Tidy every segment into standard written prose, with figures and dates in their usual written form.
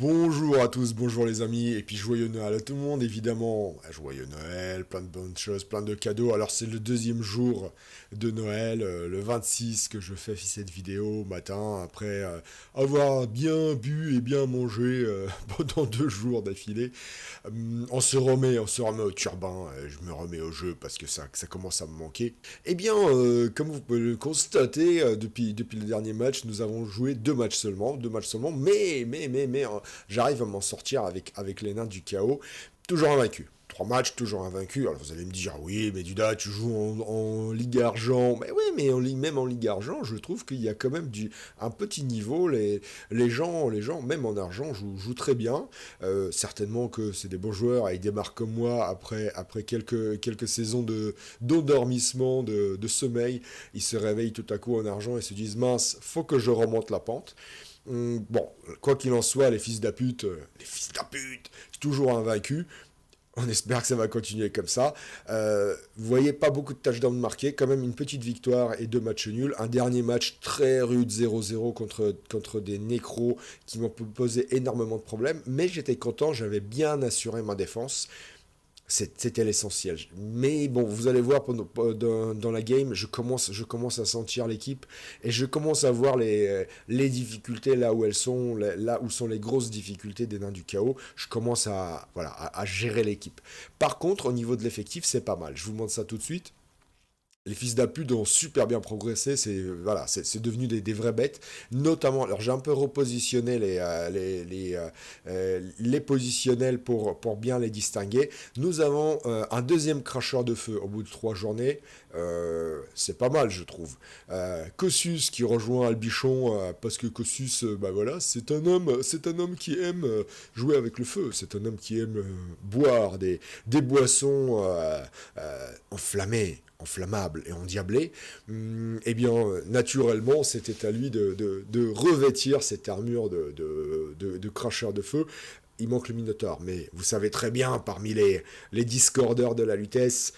Bonjour à tous, bonjour les amis, et puis joyeux Noël à tout le monde, évidemment. Joyeux Noël, plein de bonnes choses, plein de cadeaux. Alors c'est le deuxième jour de Noël, le 26 que je fais cette vidéo au matin, après avoir bien bu et bien mangé pendant 2 jours d'affilée. On se remet au turbin, je me remets au jeu parce que ça commence à me manquer. Eh bien, comme vous pouvez le constater, depuis le dernier match, nous avons joué deux matchs seulement, mais, j'arrive à m'en sortir avec les nains du chaos, toujours invaincu. 3 matchs, toujours invaincu. Alors vous allez me dire, oui, mais Duda, tu joues en Ligue Argent. Mais oui, mais même en Ligue Argent, je trouve qu'il y a quand même un petit niveau. Les gens, même en argent, jouent très bien. Certainement que c'est des bons joueurs et ils démarrent comme moi après quelques saisons d'endormissement, de sommeil. Ils se réveillent tout à coup en argent et se disent, mince, faut que je remonte la pente. Bon, quoi qu'il en soit, les fils d'à pute, toujours invaincus. On espère que ça va continuer comme ça. Vous voyez, pas beaucoup de touchdowns marqués, quand même une petite victoire et 2 matchs nuls. Un dernier match très rude 0-0 contre des nécros qui m'ont posé énormément de problèmes. Mais j'étais content, j'avais bien assuré ma défense. C'était l'essentiel. Mais bon, vous allez voir dans la game, je commence à sentir l'équipe et je commence à voir les difficultés là où elles sont, là où sont les grosses difficultés des nains du chaos. Je commence à gérer l'équipe. Par contre, au niveau de l'effectif, c'est pas mal. Je vous montre ça tout de suite. Les fils d'Apud ont super bien progressé, c'est devenu des vraies bêtes. Notamment, alors j'ai un peu repositionné les positionnels pour bien les distinguer. Nous avons un deuxième cracheur de feu au bout de 3 journées. C'est pas mal, je trouve. Kossus qui rejoint Albichon parce que Kossus, voilà, c'est un homme qui aime jouer avec le feu. C'est un homme qui aime boire des boissons enflammables et endiablées. Eh bien, naturellement, c'était à lui de revêtir cette armure de cracheur de feu. Il manque le Minotaur, mais vous savez très bien, parmi les discordeurs de la Lutèce,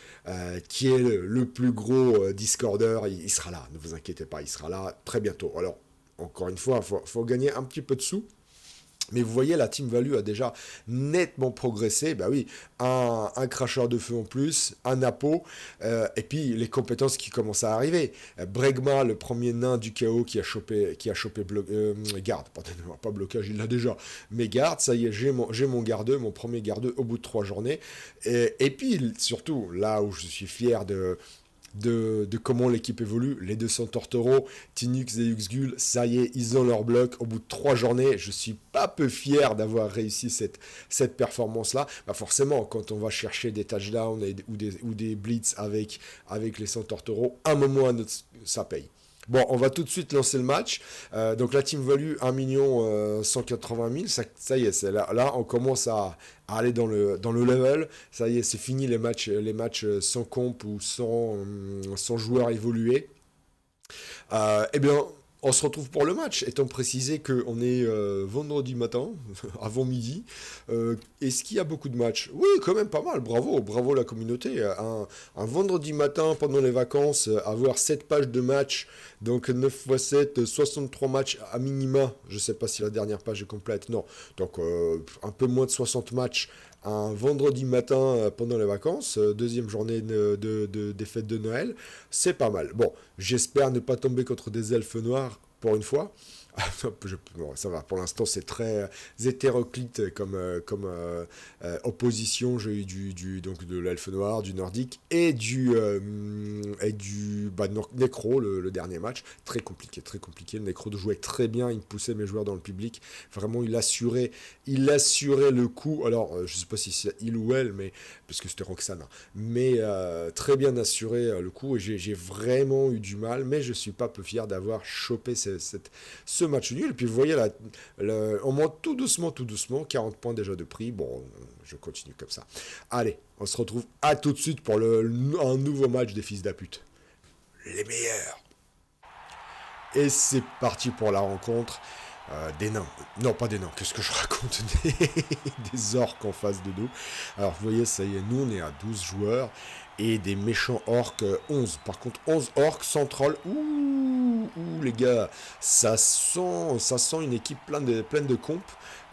qui est le plus gros discordeur, il sera là, ne vous inquiétez pas, il sera là très bientôt. Alors, encore une fois, faut gagner un petit peu de sous. Mais vous voyez, la team value a déjà nettement progressé. Bah oui, un cracheur de feu en plus, un Apo, et puis les compétences qui commencent à arriver. Bregma, le premier nain du chaos qui a chopé garde, pardonnez-moi, pas blocage, il l'a déjà. Mais garde, ça y est, j'ai mon gardeux, mon premier gardeux au bout de 3 journées. Et puis, surtout, là où je suis fier de comment l'équipe évolue. Les 200 Tortoro, Tinux et Uxgul, ça y est, ils ont leur bloc. Au bout de 3 journées, je suis pas peu fier d'avoir réussi cette performance-là. Bah forcément, quand on va chercher des touchdowns ou des blitz avec les 100 Tortoro, un moment ou un autre, ça paye. Bon, on va tout de suite lancer le match. Donc la team value 1 180 000. Ça y est, là, on commence à aller dans le level. Ça y est, c'est fini les matchs sans comp ou sans joueurs évolués. Eh bien, on se retrouve pour le match, étant précisé qu'on est vendredi matin, avant midi. Est-ce qu'il y a beaucoup de matchs? Oui, quand même pas mal, bravo la communauté. Un vendredi matin, pendant les vacances, avoir 7 pages de matchs, donc 9 x 7, 63 matchs à minima. Je sais pas si la dernière page est complète, non. Donc un peu moins de 60 matchs un vendredi matin pendant les vacances, deuxième journée des fêtes de Noël, c'est pas mal. Bon, j'espère ne pas tomber contre des elfes noirs pour une fois. Bon, ça va, pour l'instant c'est très hétéroclite comme opposition. J'ai eu donc de l'elfe noir, du nordique et du nécro, le dernier match. Très compliqué, très compliqué. Le nécro jouait très bien, il poussait mes joueurs dans le public. Vraiment, il assurait le coup. Alors, je sais pas si c'est il ou elle, mais parce que c'était Roxane, hein. Mais très bien assuré le coup. Et j'ai vraiment eu du mal, mais je suis pas peu fier d'avoir chopé ce match nul. Et puis vous voyez là, on monte tout doucement, 40 points déjà de prix. Bon, je continue comme ça. Allez, on se retrouve à tout de suite pour un nouveau match des fils d'Apute. Les meilleurs. Et c'est parti pour la rencontre. Des nains. Non, pas des nains. Qu'est-ce que je raconte? Des orques en face de nous. Alors, vous voyez, ça y est, nous, on est à 12 joueurs. Et des méchants orques, 11. Par contre, 11 orques sans troll. Ouh, les gars, ça sent une équipe pleine de comp,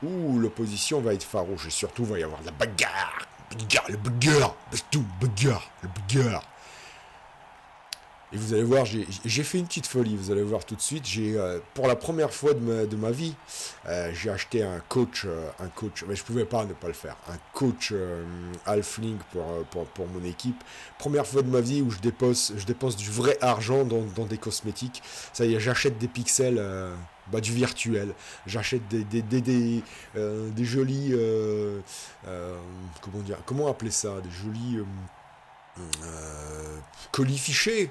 où l'opposition va être farouche, et surtout, va y avoir de la bagarre, le bagarre. Et vous allez voir, j'ai fait une petite folie, vous allez voir tout de suite. Pour la première fois de ma vie, j'ai acheté un coach, mais je pouvais pas ne pas le faire, un coach Halfling pour mon équipe. Première fois de ma vie où je dépense du vrai argent dans des cosmétiques. Ça y est, j'achète des pixels, du virtuel. J'achète des jolis, comment appeler ça, des jolis colis fichés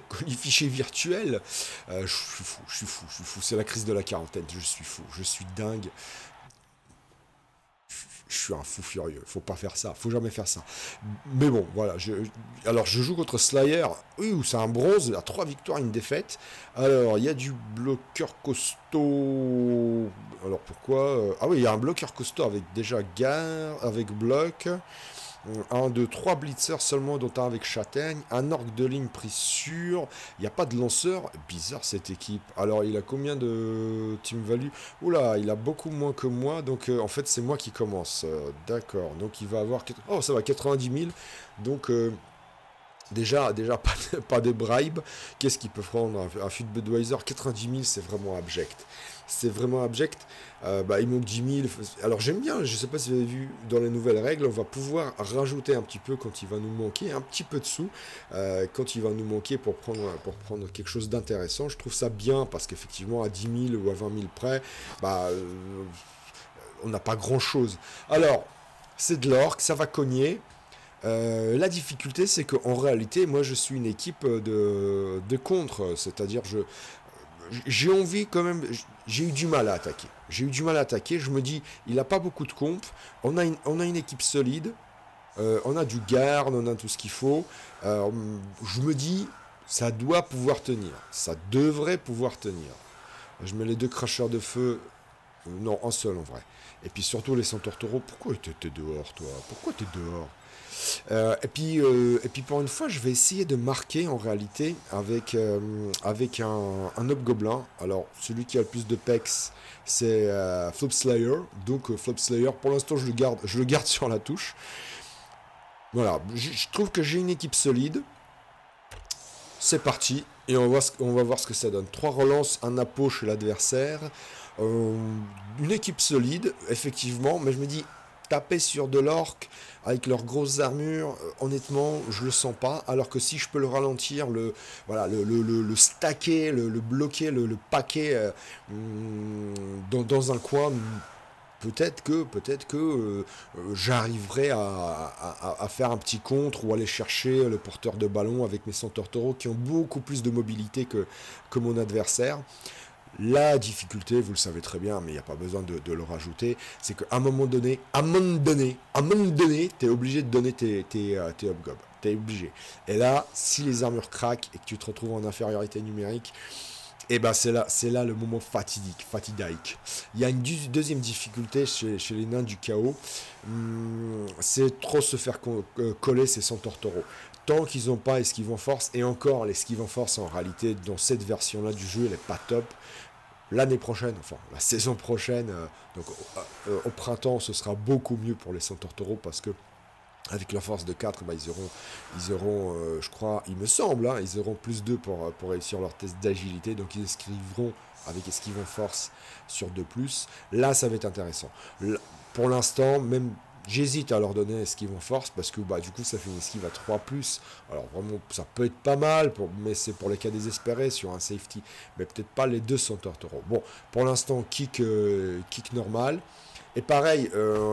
virtuels. Je suis fou, c'est la crise de la quarantaine, je suis fou, je suis dingue, je suis un fou furieux, faut pas faire ça, faut jamais faire ça. Mais bon, voilà, alors je joue contre Slayer, oui, c'est un bronze, il a 3 victoires, une défaite. Alors, il y a du bloqueur costaud, alors pourquoi ah oui, il y a un bloqueur costaud avec déjà gare, avec bloc. Un, deux, trois blitzers seulement, dont un avec Châtaigne. Un orc de ligne pris sûr. Il n'y a pas de lanceur. Bizarre cette équipe. Alors, il a combien de team value? Oula, il a beaucoup moins que moi. Donc, en fait, c'est moi qui commence. D'accord. Donc, il va avoir... Oh, ça va, 90 000. Donc, déjà pas de bribe. Qu'est-ce qu'il peut prendre un fut de Budweiser? 90 000, c'est vraiment abject. C'est vraiment abject. Il manque 10 000. Alors j'aime bien, je sais pas si vous avez vu dans les nouvelles règles, on va pouvoir rajouter un petit peu quand il va nous manquer, un petit peu de sous, quand il va nous manquer pour prendre quelque chose d'intéressant. Je trouve ça bien parce qu'effectivement à 10 000 ou à 20 000 près, on n'a pas grand chose. Alors, c'est de l'orc, ça va cogner. La difficulté, c'est qu'en réalité, moi, je suis une équipe de contre, c'est-à-dire j'ai envie quand même, j'ai eu du mal à attaquer. Je me dis, il n'a pas beaucoup de comp, on a une équipe solide, on a du garde, on a tout ce qu'il faut. Je me dis, ça doit pouvoir tenir, ça devrait pouvoir tenir. Je mets les 2 cracheurs de feu, non, un seul en vrai. Et puis surtout les centaures taureaux, pourquoi t'es dehors toi? Pourquoi t'es dehors? Et puis pour une fois, je vais essayer de marquer en réalité avec un hobgoblin. Alors, celui qui a le plus de pecs, c'est Flop Slayer. Donc, Flop Slayer, pour l'instant, je le garde sur la touche. Voilà, je trouve que j'ai une équipe solide. C'est parti, et on va voir ce que ça donne. 3 relances, un appôt chez l'adversaire. Une équipe solide, effectivement, mais je me dis, taper sur de l'orc avec leurs grosses armures, honnêtement, je le sens pas. Alors que si je peux le ralentir, le stacker, le bloquer, le paquer dans un coin, peut-être que j'arriverai à faire un petit contre ou aller chercher le porteur de ballon avec mes centaures taureaux qui ont beaucoup plus de mobilité que mon adversaire. La difficulté, vous le savez très bien, mais il n'y a pas besoin de le rajouter, c'est qu'à un moment donné, tu es obligé de donner tes hobgobs. Tu es obligé. Et là, si les armures craquent et que tu te retrouves en infériorité numérique, et ben c'est là le moment fatidique. Il y a une deuxième difficulté chez les nains du chaos, c'est trop se faire coller ces centaures taureaux. Tant qu'ils n'ont pas esquive en force, et encore l'esquive en force en réalité dans cette version-là du jeu, elle n'est pas top. L'année prochaine, enfin la saison prochaine, donc au printemps, ce sera beaucoup mieux pour les centaures taureaux parce que avec leur force de 4, ils auront je crois, il me semble, ils auront plus 2 pour réussir leur test d'agilité, donc ils esquiveront avec esquive en force sur 2+. Là, ça va être intéressant. Pour l'instant, même j'hésite à leur donner esquive en force parce que du coup ça fait une esquive à 3+. Alors vraiment ça peut être pas mal, mais c'est pour les cas désespérés sur un safety. Mais peut-être pas les 2 centaures taureaux. Bon, pour l'instant kick normal. Et pareil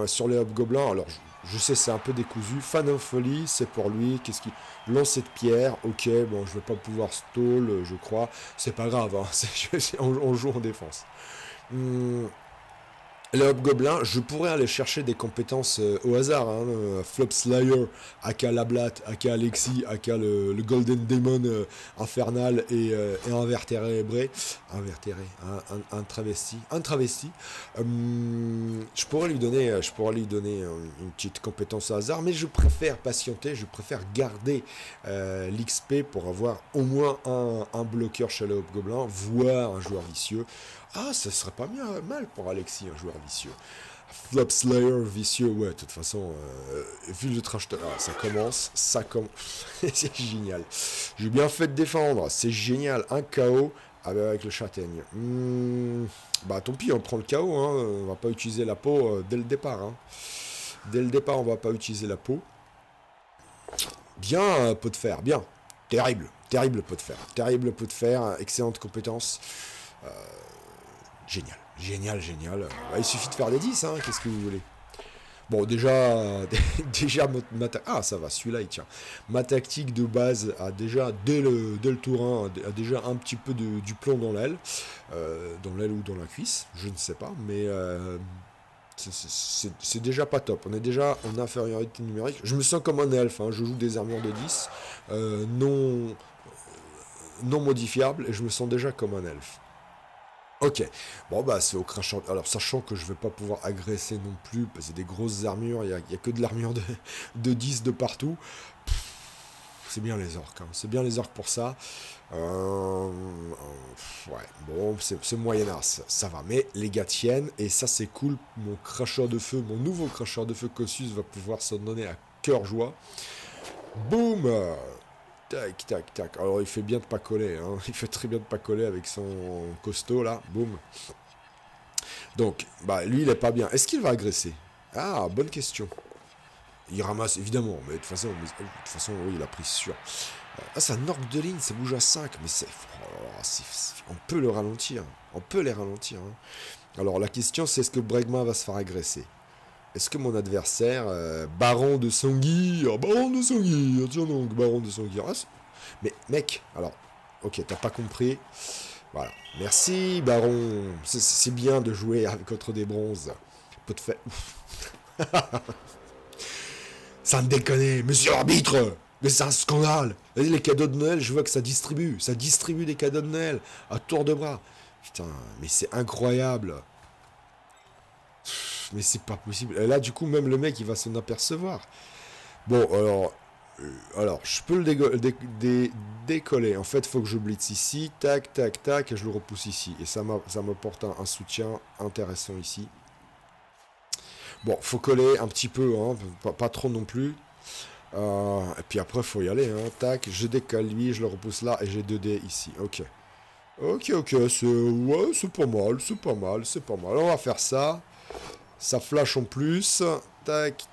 sur les hobgoblins, alors je sais c'est un peu décousu. Fan of Folly, c'est pour lui. Qu'est-ce qui lancer de pierre, ok, bon je vais pas pouvoir stall, je crois. C'est pas grave, on joue en défense. Les hobgoblins, je pourrais aller chercher des compétences au hasard. Hein, Flop Slayer, aka Lablat, aka Alexis, aka le Golden Demon infernal et invertébré. Invertéré, un travesti. Un travesti. Je pourrais lui donner une petite compétence au hasard, mais je préfère patienter, je préfère garder l'XP pour avoir au moins un bloqueur chez les hobgoblins, voire un joueur vicieux. Ah, ça serait pas mal pour Alexis, un joueur vicieux. Flop Slayer vicieux, ouais, de toute façon, vu le trash talk, ça commence, c'est génial. J'ai bien fait de défendre, c'est génial, un KO avec le châtaigne. Bah tant pis, on prend le KO, hein, on va pas utiliser la peau dès le départ. Hein. Dès le départ, on va pas utiliser la peau. Bien, pot de fer, bien. Terrible pot de fer, excellente compétence. Génial. Il suffit de faire des 10, hein, qu'est-ce que vous voulez. Bon, déjà ah, ça va, celui-là, il tient. Ma tactique de base a déjà, dès le tour 1, a déjà un petit peu du plomb dans l'aile ou dans la cuisse, je ne sais pas, mais c'est déjà pas top. On est déjà en infériorité numérique. Je me sens comme un elfe, hein, je joue des armures de 10, non modifiables, et je me sens déjà comme un elfe. Ok, bon bah c'est au crachant. Alors sachant que je vais pas pouvoir agresser non plus, parce que c'est des grosses armures, il y a que de l'armure de 10 de partout. C'est bien les orques, hein. C'est bien les orques pour ça. Ouais, bon, c'est moyenasse, ça va. Mais les gars tiennent, et ça c'est cool. Mon cracheur de feu, mon nouveau cracheur de feu Kossus va pouvoir s'en donner à cœur joie. Boum! Tac. Alors il fait bien de pas coller, hein. Il fait très bien de pas coller avec son costaud là. Boum. Donc, bah lui il est pas bien. Est-ce qu'il va agresser? Ah, bonne question. Il ramasse évidemment, mais de toute façon oui, il a pris sûr. Ah, c'est un orc de ligne, ça bouge à 5, mais on peut le ralentir. On peut les ralentir. Hein. Alors la question c'est est-ce que Bregma va se faire agresser? Est-ce que mon adversaire, Baron de Sanguir, tiens donc, Baron de Sanguir, mais mec, alors, ok, t'as pas compris, voilà, merci Baron, c'est bien de jouer contre des bronzes, peut te faire, ça me déconne, monsieur l'arbitre, mais c'est un scandale, les cadeaux de Noël, je vois que ça distribue des cadeaux de Noël, à tour de bras, putain, mais c'est incroyable. Mais c'est pas possible. Et là, du coup, même le mec, il va s'en apercevoir. Bon, alors je peux le décoller. En fait, il faut que je blitz ici. Tac, et je le repousse ici. Et ça m'apporte un soutien intéressant ici. Bon, faut coller un petit peu, hein, pas trop non plus. Et puis après, faut y aller. Hein. Tac, je décale lui, je le repousse là, et j'ai 2 dés ici. Ok, c'est pas mal. On va faire ça. Ça flash en plus. Tac.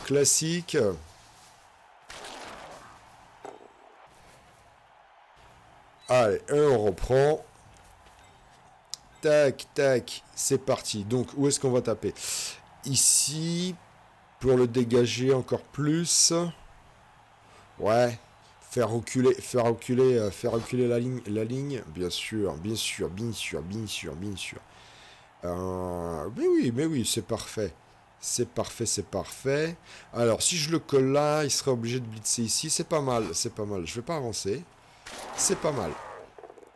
Classique. Allez, on reprend. Tac. C'est parti. Donc, où est-ce qu'on va taper? Ici. Pour le dégager encore plus. Ouais. Faire reculer la ligne. Bien sûr. Mais oui, c'est parfait. C'est parfait. Alors, si je le colle là, il serait obligé de blitzer ici. C'est pas mal. Je vais pas avancer. C'est pas mal.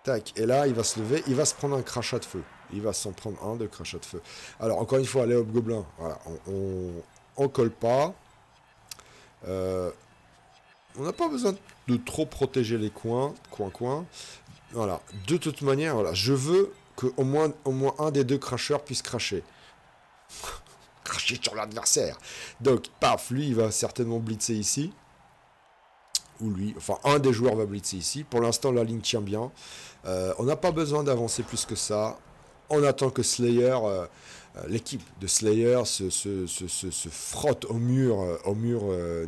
Tac. Et là, il va se lever. Il va se prendre un crachat de feu. Il va s'en prendre un de crachat de feu. Alors, encore une fois, les hobgoblins. Voilà. On colle pas. On n'a pas besoin de trop protéger les coins. Voilà. De toute manière, voilà. Je veux qu'au moins un des 2 cracheurs puisse cracher. Cracher sur l'adversaire. Donc, paf, lui, il va certainement blitzer ici. Ou lui, enfin, un des joueurs va blitzer ici. Pour l'instant, la ligne tient bien. On n'a pas besoin d'avancer plus que ça. On attend que Slayer, l'équipe de Slayer se frotte au mur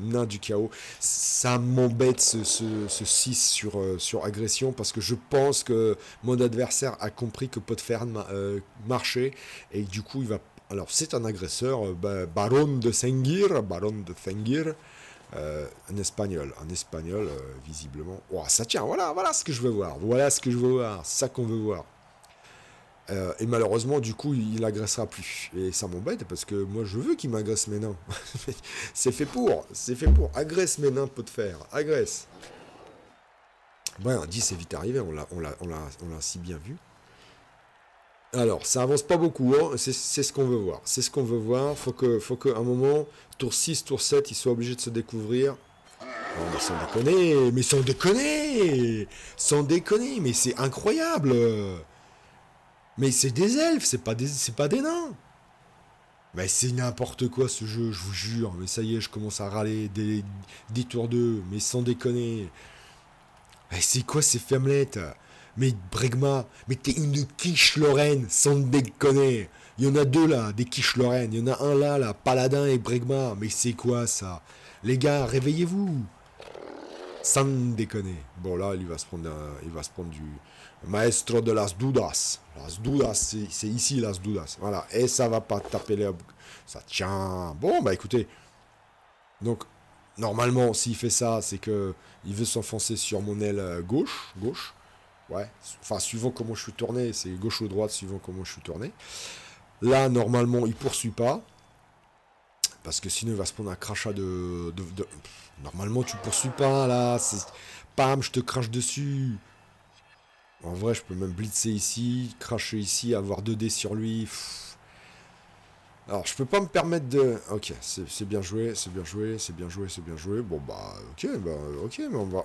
nain du chaos. Ça m'embête ce 6 sur agression parce que je pense que mon adversaire a compris que Potfern marchait et du coup il va... Alors c'est un agresseur, Baron de Fengir, un espagnol, visiblement. Oh, ça tient, voilà ce que je veux voir, c'est ça qu'on veut voir. Et malheureusement, du coup, il agressera plus. Et ça m'embête parce que moi, je veux qu'il m'agresse mes nains. C'est fait pour. Agresse mes nains, pot de fer. Agresse. Ouais, un 10 c'est vite arrivé, on l'a si bien vu. Alors, ça avance pas beaucoup, hein. C'est ce qu'on veut voir. C'est ce qu'on veut voir. Faut que, à un moment, tour 6, tour 7, ils soient obligés de se découvrir. Non, mais sans déconner, mais sans déconner, sans déconner, mais c'est incroyable. Mais c'est des elfes, c'est pas des nains. Mais c'est n'importe quoi ce jeu, je vous jure. Mais ça y est, je commence à râler des tours 2, mais sans déconner. Mais c'est quoi ces femmelettes? Mais Bregma, mais t'es une quiche Lorraine, sans déconner. Il y en a deux là, des quiches Lorraine. Il y en a un là, Paladin et Bregma. Mais c'est quoi ça? Les gars, réveillez-vous. Sans déconner. Bon là, il va se prendre du maestro de las dudas. Las dudas, c'est ici las dudas. Voilà. Et ça va pas taper les... Ça tient. Bon, bah écoutez. Donc, normalement, s'il fait ça, c'est que il veut s'enfoncer sur mon aile gauche. Gauche. Ouais. Enfin, suivant comment je suis tourné, c'est gauche ou droite, suivant comment je suis tourné. Là, normalement, il poursuit pas. Parce que sinon, il va se prendre un crachat Normalement, tu poursuis pas, là. Pam, je te crache dessus. En vrai, je peux même blitzer ici, cracher ici, avoir 2 dés sur lui. Pff. Alors, je peux pas me permettre de... Ok, c'est bien joué, c'est bien joué, c'est bien joué, c'est bien joué. Bon, bah, ok, mais on va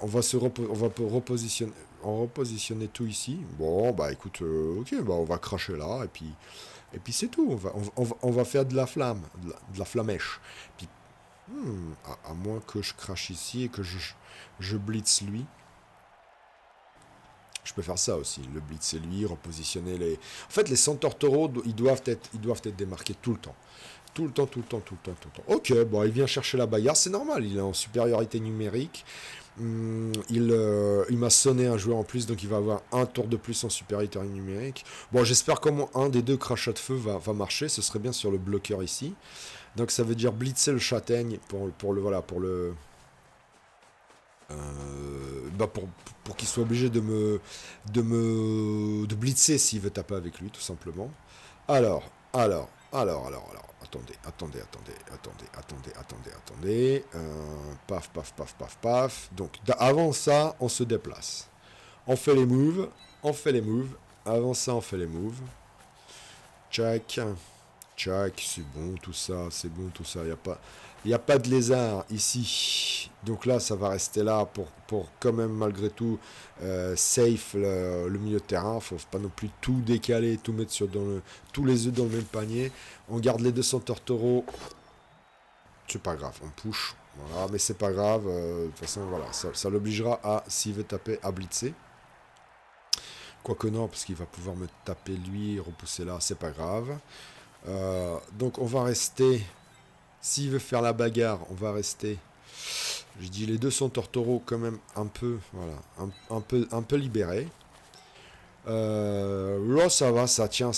repositionner tout ici. Bon, bah, écoute, ok, bah, on va cracher là, et puis c'est tout. On va faire de la flamme, de la flamèche. Puis, à moins que je crache ici et que je blitz lui. Je peux faire ça aussi, le blitzer lui, repositionner les... En fait, les centaures taureaux, ils doivent être démarqués tout le temps. Tout le temps, tout le temps, tout le temps, tout le temps. Ok, bon, il vient chercher la bagarre, c'est normal, il est en supériorité numérique. Il m'a sonné un joueur en plus, donc il va avoir un tour de plus en supériorité numérique. Bon, j'espère qu'au moins un des deux crachats de feu va marcher, ce serait bien sur le bloqueur ici. Donc ça veut dire blitzer le châtaigne pour qu'il soit obligé de blitzer s'il veut taper avec lui, tout simplement. Alors, attendez. Paf, paf, paf, paf, paf. Donc, avant ça, on se déplace. On fait les moves. Avant ça, on fait les moves. Check. C'est bon tout ça. Il n'y a pas de lézard ici. Donc là, ça va rester là pour quand même, malgré tout, safe le milieu de terrain. Il ne faut pas non plus tout décaler, tout mettre tous les œufs dans le même panier. On garde les 200 taureaux. C'est pas grave, on push. Voilà, mais c'est pas grave. De toute façon, voilà, ça l'obligera à, s'il veut taper, à blitzer. Quoique non, parce qu'il va pouvoir me taper lui, repousser là, c'est pas grave. Donc on va rester... S'il veut faire la bagarre, on va rester. Je dis les 200 taureaux quand même un peu, voilà, un peu libérés. Là, ça va, ça tient.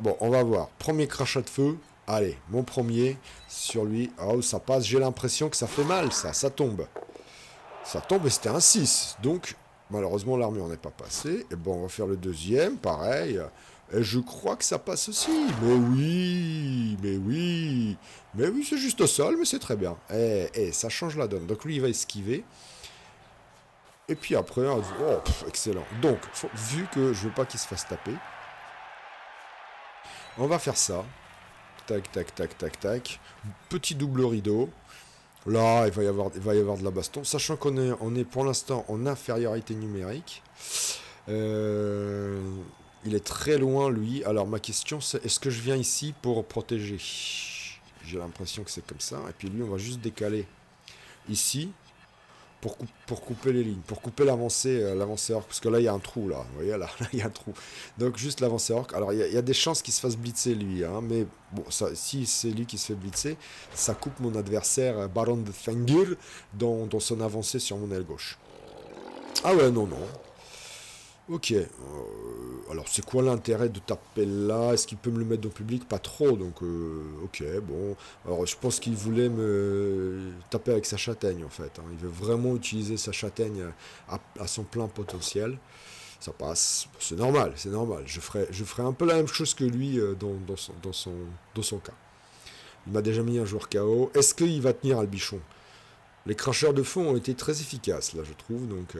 Bon, on va voir. Premier crachat de feu. Allez, mon premier sur lui. Oh, ça passe. J'ai l'impression que ça fait mal, ça tombe. Ça tombe et c'était un 6. Donc, malheureusement, l'armure n'est pas passée. Et bon, on va faire le deuxième, pareil. Et je crois que ça passe aussi. Mais oui, c'est juste au sol, mais c'est très bien. Ça change la donne. Donc lui, il va esquiver. Et puis après, excellent. Donc, vu que je veux pas qu'il se fasse taper, on va faire ça. Tac. Petit double rideau. Là, il va y avoir de la baston. Sachant on est pour l'instant en infériorité numérique. Il est très loin, lui. Alors, ma question, c'est est-ce que je viens ici pour protéger? J'ai l'impression que c'est comme ça. Et puis lui, on va juste décaler ici pour couper les lignes, pour couper l'avancée orc. Parce que là, il y a un trou, là. Vous voyez, là, il y a un trou. Donc, juste l'avancée orc. Alors, il y a des chances qu'il se fasse blitzer, lui. Hein, mais bon, si c'est lui qui se fait blitzer, ça coupe mon adversaire, Baron de Fengir, dans son avancée sur mon aile gauche. Ah ouais, non. Ok, alors c'est quoi l'intérêt de taper là? Est-ce qu'il peut me le mettre dans le public? Pas trop, donc ok, bon. Alors je pense qu'il voulait me taper avec sa châtaigne en fait. Hein. Il veut vraiment utiliser sa châtaigne à son plein potentiel. Ça passe, c'est normal, c'est normal. Je ferai un peu la même chose que lui dans son cas. Il m'a déjà mis un joueur KO. Est-ce qu'il va tenir Albichon? Les cracheurs de feu ont été très efficaces, là, je trouve. Donc,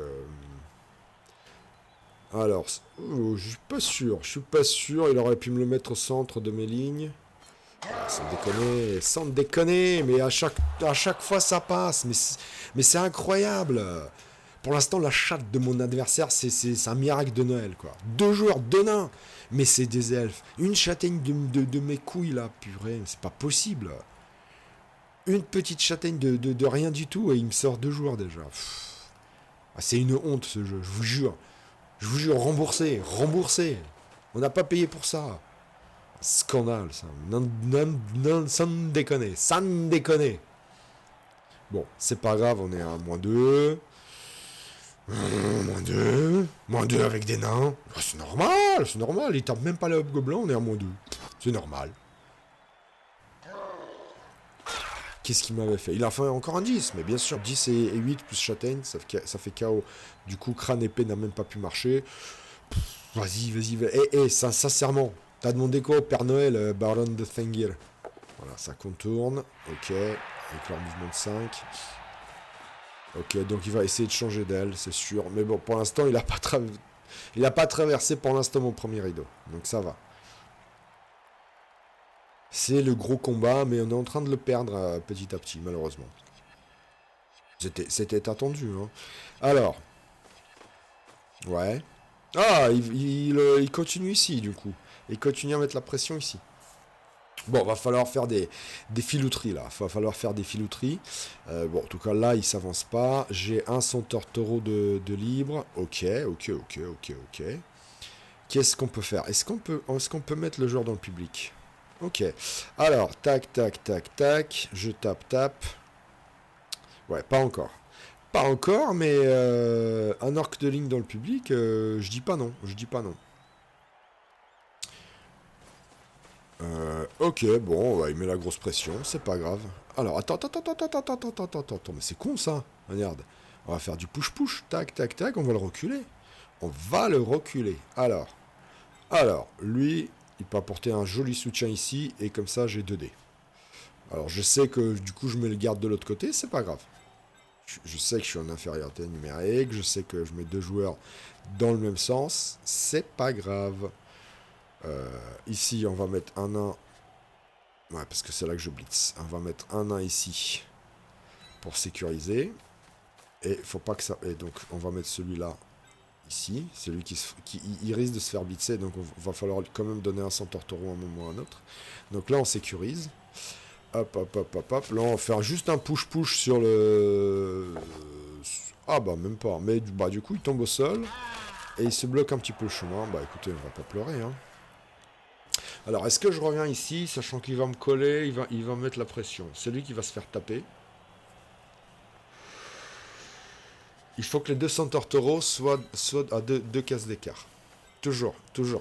alors, je suis pas sûr. Je suis pas sûr. Il aurait pu me le mettre au centre de mes lignes. Ah, sans déconner. Mais à chaque fois, ça passe. Mais c'est incroyable. Pour l'instant, la chatte de mon adversaire, c'est un miracle de Noël, quoi. 2 joueurs, 2 nains. Mais c'est des elfes. Une châtaigne de mes couilles, là, purée. C'est pas possible. Une petite châtaigne de rien du tout et il me sort 2 joueurs déjà. Ah, c'est une honte ce jeu, je vous jure. Je vous jure, remboursez. On n'a pas payé pour ça. Scandale, ça. Non, sans déconner. Bon, c'est pas grave, on est à -2. -2 avec des nains. C'est normal. Ils tapent même pas les hobgoblins, on est à -2. C'est normal. Qu'est-ce qu'il m'avait fait? Il a fait encore un 10, mais bien sûr, 10 et 8 plus châtaigne, ça fait KO. Du coup, crâne épée n'a même pas pu marcher. Vas-y. Sincèrement, t'as demandé quoi au Père Noël, Baron de Thengir? Voilà, ça contourne. Ok, avec leur mouvement de 5. Ok, donc il va essayer de changer d'aile, c'est sûr. Mais bon, pour l'instant, il a pas traversé pour l'instant mon premier rideau. Donc ça va. C'est le gros combat, mais on est en train de le perdre petit à petit, malheureusement. C'était attendu, hein. Alors. Ouais. Ah, il continue ici, du coup. Il continue à mettre la pression ici. Bon, va falloir faire des filouteries, là. Va falloir faire des filouteries. Bon, en tout cas, là, il s'avance pas. J'ai un centaure taureau de libre. Ok. Qu'est-ce qu'on peut faire? Est-ce qu'on peut mettre le joueur dans le public? Ok. Alors, tac. Je tape. Ouais, pas encore. Pas encore, mais un orc de ligne dans le public, je dis pas non. Ok, bon, ouais, il met la grosse pression, c'est pas grave. Alors, attends, mais c'est con ça. Regarde, on va faire du push-push, tac, on va le reculer. Alors, lui, il peut apporter un joli soutien ici, et comme ça, j'ai 2 dés. Alors, je sais que, du coup, je mets le garde de l'autre côté, c'est pas grave. Je sais que je suis en infériorité numérique, je sais que je mets 2 joueurs dans le même sens, c'est pas grave. Ici, on va mettre un nain. Ouais, parce que c'est là que je blitz. On va mettre un nain ici pour sécuriser. Et faut pas que ça. Et donc, on va mettre celui-là ici. Celui qui il risque de se faire blitzer, donc on va falloir quand même donner un centaure taureau à un moment ou à un autre. Donc là, on sécurise. Hop. Là, on va faire juste un push-push sur le. Ah bah, même pas. Mais du coup, il tombe au sol. Et il se bloque un petit peu le chemin. Bah écoutez, on va pas pleurer, hein. Alors, est-ce que je reviens ici, sachant qu'il va me coller, il va me mettre la pression. C'est lui qui va se faire taper. Il faut que les 2 centaures taureaux soient à 2 cases d'écart. Toujours.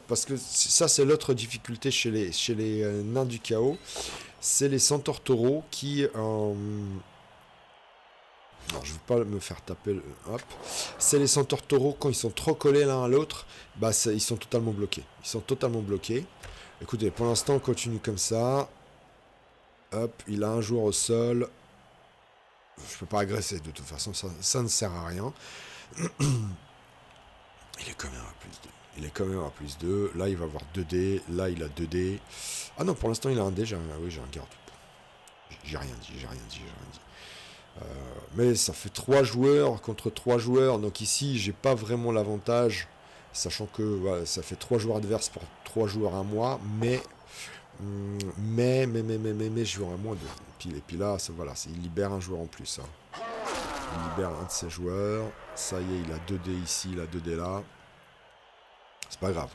Parce que ça, c'est l'autre difficulté chez les nains du chaos. C'est les centaures taureaux qui... Alors, je ne veux pas me faire taper. Hop. C'est les centaures taureaux, quand ils sont trop collés l'un à l'autre, bah, ils sont totalement bloqués. Écoutez, pour l'instant, on continue comme ça. Hop, il a un joueur au sol. Je peux pas agresser, de toute façon, ça ne sert à rien. Il est quand même à plus 2. Là, il va avoir 2 dés. Là, il a 2 dés. Ah non, pour l'instant, il a un dé. J'ai un garde. J'ai rien dit. Mais ça fait 3 joueurs contre 3 joueurs. Donc ici, j'ai pas vraiment l'avantage. Sachant que voilà, ça fait 3 joueurs adverses pour 3 joueurs à moi. Mais je joue à moins 2. Et puis là, voilà, il libère un joueur en plus. Hein. Il libère un de ses joueurs. Ça y est, il a 2 dés ici, il a 2 dés là. C'est pas grave.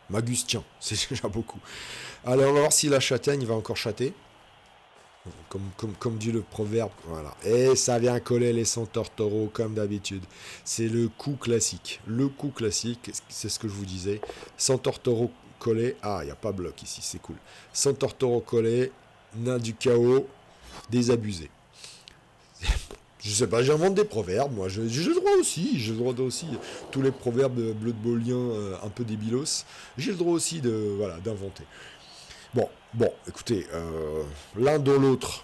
Magus tient, c'est déjà beaucoup. Alors, on va voir si la châtaigne va encore châter. Comme dit le proverbe, voilà. Et ça vient coller les centaures taureaux comme d'habitude. C'est le coup classique. C'est ce que je vous disais. Centaure taureau collé. Ah, il n'y a pas bloc ici, c'est cool. Centaure taureau collé, nain du chaos, désabusé. Je sais pas, j'invente des proverbes, moi, j'ai le droit aussi, j'ai le droit aussi, tous les proverbes bloodballiens un peu débilos, j'ai le droit aussi de, voilà, d'inventer. Bon, écoutez, l'un dans l'autre,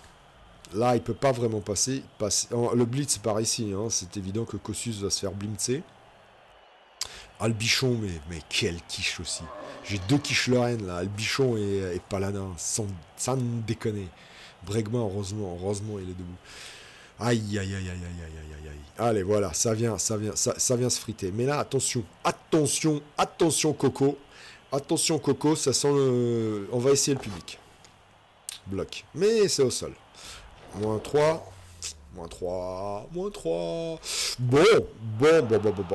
là, il peut pas vraiment passer. Le blitz par ici, hein, c'est évident que Kossus va se faire blitzer. Albichon, mais quelle quiche aussi. J'ai deux quiches Lorraine, là, Albichon et Paladin, sans déconner. Bregman, heureusement, il est debout. Aïe, aïe, aïe, aïe, aïe, aïe, aïe, aïe. Allez, voilà, ça vient se friter. Mais là, attention, Coco. Attention, Coco, ça sent le... On va essayer le public. Bloc. Mais c'est au sol. Moins 3. Moins 3. Bon.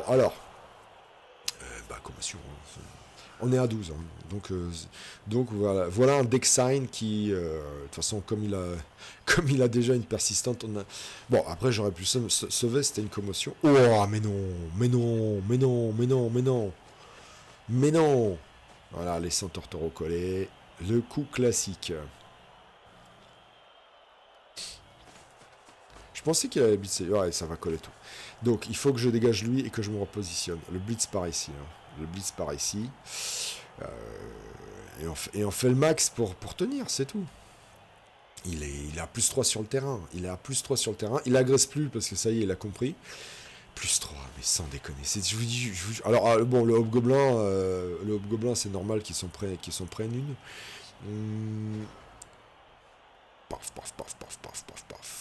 Alors, commotion. On est à 12. Hein. Donc voilà un deck sign qui, de toute façon, comme il a déjà une persistante, bon, après j'aurais pu sauver, c'était une commotion. Oh, mais non. Voilà, les centaures collés. Le coup classique. Je pensais qu'il allait blitzer. Ouais, ça va coller tout. Donc, il faut que je dégage lui et que je me repositionne. Le blitz par ici. Et on fait le max pour tenir, c'est tout. Il est à plus 3 sur le terrain. Il agresse plus parce que ça y est, il a compris. Plus 3, mais sans déconner. Je vous dis, alors, bon, le Hobgoblin, c'est normal qu'ils sont prêts à une. Paf.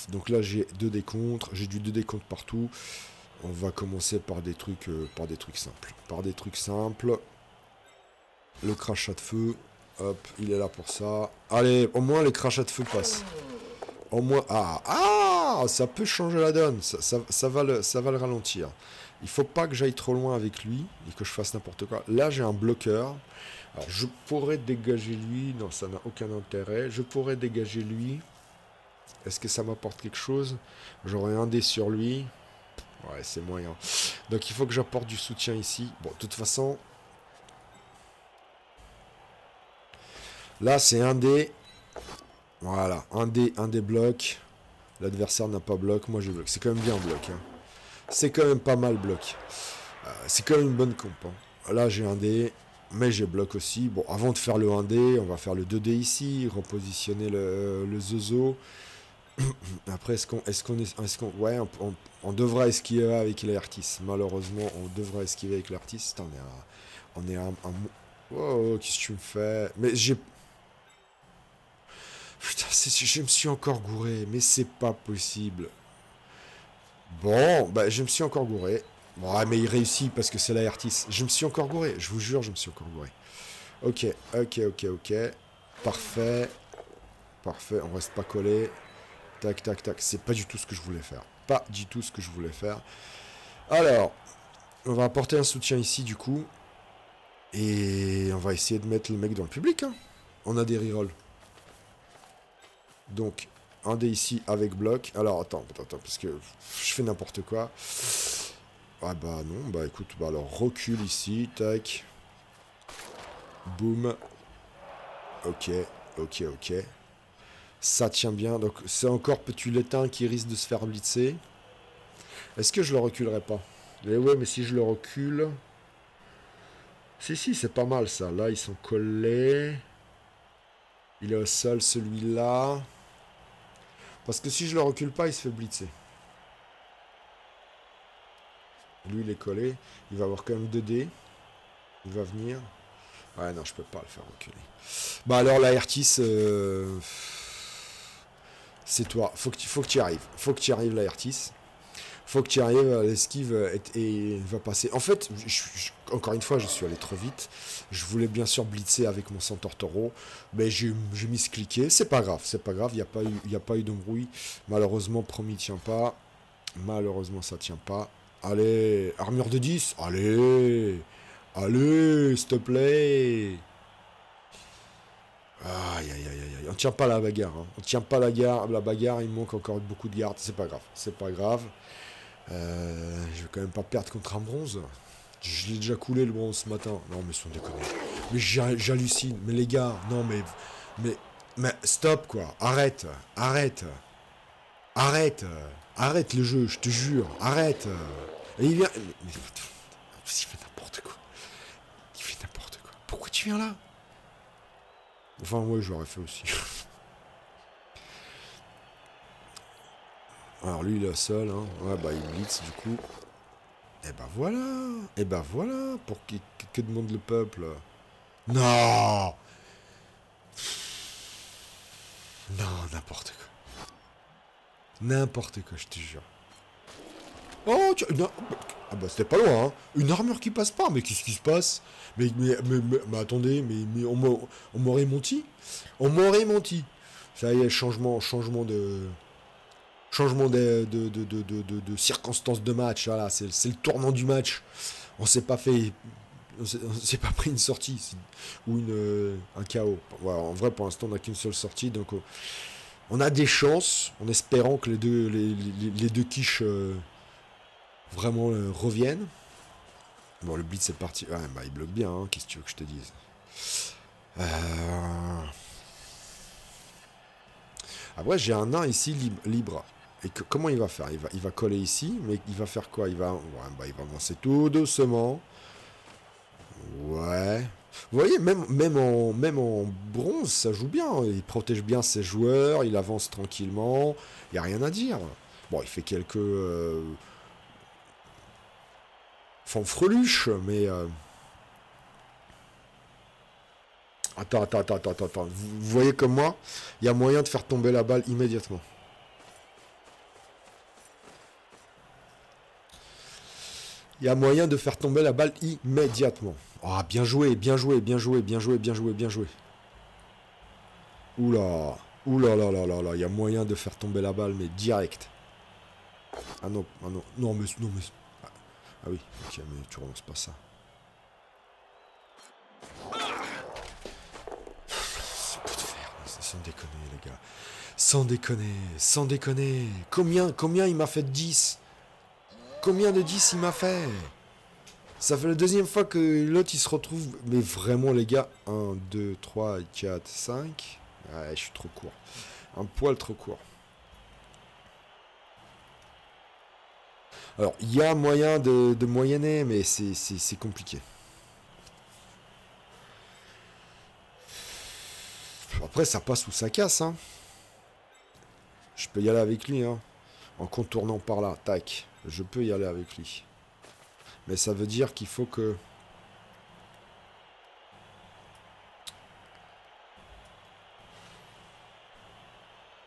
Donc là, j'ai 2 décomptes. J'ai du 2 décomptes partout. On va commencer par des trucs simples. Le crachat de feu. Hop, il est là pour ça. Allez, au moins les crachats de feu passent. Au moins... Ah, ça peut changer la donne. Ça va le ralentir. Il faut pas que j'aille trop loin avec lui et que je fasse n'importe quoi. Là, j'ai un bloqueur. Alors, je pourrais dégager lui. Non, ça n'a aucun intérêt. Je pourrais dégager lui. Est-ce que ça m'apporte quelque chose? J'aurai un dé sur lui. Ouais, c'est moyen. Donc, il faut que j'apporte du soutien ici. Bon, de toute façon... Là, c'est un dé. Voilà, un dé bloc. L'adversaire n'a pas bloc. Moi, je bloque. C'est quand même bien bloc. Hein. C'est quand même pas mal bloc. C'est quand même une bonne comp. Hein. Là, j'ai un dé. Mais j'ai bloc aussi. Bon, avant de faire le 1D, on va faire le 2D ici. Repositionner le zozo. Après, ouais, on devra esquiver avec l'Artis. Malheureusement, on devra esquiver avec l'Artis. On est à oh, qu'est-ce que tu me fais? Mais j'ai... Putain, je me suis encore gouré, mais c'est pas possible. Bon, bah je me suis encore gouré. Bon, mais il réussit parce que c'est la Artis. Je me suis encore gouré, je vous jure, je me suis encore gouré. Ok. Parfait, on reste pas collé. Tac. C'est pas du tout ce que je voulais faire. Alors, on va apporter un soutien ici du coup. Et on va essayer de mettre le mec dans le public. Hein. On a des rerolls. Donc, un dé ici avec bloc. Alors, attends, parce que je fais n'importe quoi. Ah bah non, bah écoute, bah alors recule ici, tac. Boum. Ok. Ça tient bien, donc c'est encore Petit Létin qui risque de se faire blitzer. Est-ce que je le reculerai pas? Mais ouais, mais si je le recule... Si, c'est pas mal ça. Là, ils sont collés. Il est au sol, celui-là. Parce que si je le recule pas, il se fait blitzer. Lui, il est collé. Il va avoir quand même 2 dés. Il va venir. Ouais, non, je peux pas le faire reculer. Bah alors, la Artis... c'est toi. Faut que tu y arrives. Faut que tu y arrives, la Artis. Faut que tu y arrives. L'esquive va passer. En fait, encore une fois, je suis allé trop vite. Je voulais bien sûr blitzer avec mon Centaure Taureau. Mais j'ai mis ce cliquer. C'est pas grave. Il n'y a pas eu d'embrouille. Malheureusement, promis, tient pas. Malheureusement, ça tient pas. Allez, armure de 10. Allez, s'il te plaît. Aïe. On tient pas la bagarre. Hein. On tient pas la bagarre. Il manque encore beaucoup de gardes. C'est pas grave. Je vais quand même pas perdre contre un bronze. Je l'ai déjà coulé le bronze ce matin. Non, mais sans déconner. Mais j'hallucine. Mais les gars, non, mais stop quoi. Arrête. Arrête, arrête le jeu, je te jure, arrête. Et il vient... il fait n'importe quoi. Il fait n'importe quoi. Pourquoi tu viens là? Enfin, ouais, j'aurais fait aussi. Alors lui, il est seul, hein. Ouais, bah, il blitz, du coup. Et bah voilà. Et bah voilà. Pour que demande le peuple? Non. Non, n'importe quoi. N'importe quoi, je te jure. Oh, non. Ah bah c'était pas loin, hein. Une armure qui passe pas, mais qu'est-ce qui se passe? Mais attendez, mais on m'aurait menti. On m'aurait menti. Ça y est, changement de circonstances de match. Voilà, c'est le tournant du match. On s'est pas fait... On s'est pas pris une sortie ou un KO. Voilà, en vrai, pour l'instant, on n'a qu'une seule sortie, donc on a des chances, en espérant que les deux quiches vraiment reviennent. Bon, le blitz c'est parti. Ouais, bah, il bloque bien, hein. Qu'est-ce que tu veux que je te dise? Après, j'ai un nain ici libre. Et comment il va faire? Il va coller ici, mais il va faire quoi? Il va avancer tout doucement. Ouais. Vous voyez, même en bronze, ça joue bien. Il protège bien ses joueurs, il avance tranquillement. Il n'y a rien à dire. Bon, il fait quelques fanfreluches, mais... Attends. Vous voyez comme moi, il y a moyen de faire tomber la balle immédiatement. Il y a moyen de faire tomber la balle immédiatement. Ah, bien joué, bien joué, bien joué, bien joué, bien joué, bien joué. Oula, oula là là là là, il y a moyen de faire tomber la balle, mais direct. Ah non, non, mais... Ah oui, ok, mais tu relances pas ça. Sans déconner, les gars. Sans déconner. Combien il m'a fait de 10? Combien de 10 il m'a fait? Ça fait la deuxième fois que l'autre il se retrouve. Mais vraiment, les gars. 1, 2, 3, 4, 5. Ouais, je suis trop court. Un poil trop court. Alors, il y a moyen de moyenner, mais c'est compliqué. Après, ça passe ou ça casse, hein. Je peux y aller avec lui, hein. En contournant par là, tac. Je peux y aller avec lui. Mais ça veut dire qu'il faut que...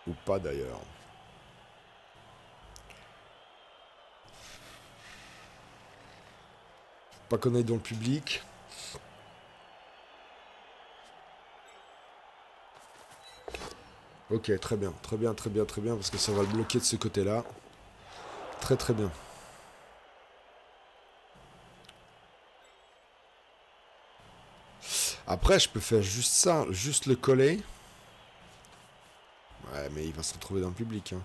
Ou pas d'ailleurs. Pas qu'on aille dans le public. Ok, très bien, très bien, très bien, très bien, parce que ça va le bloquer de ce côté-là. Très très bien. Après, je peux faire juste ça, juste le coller. Ouais, mais il va se retrouver dans le public, hein.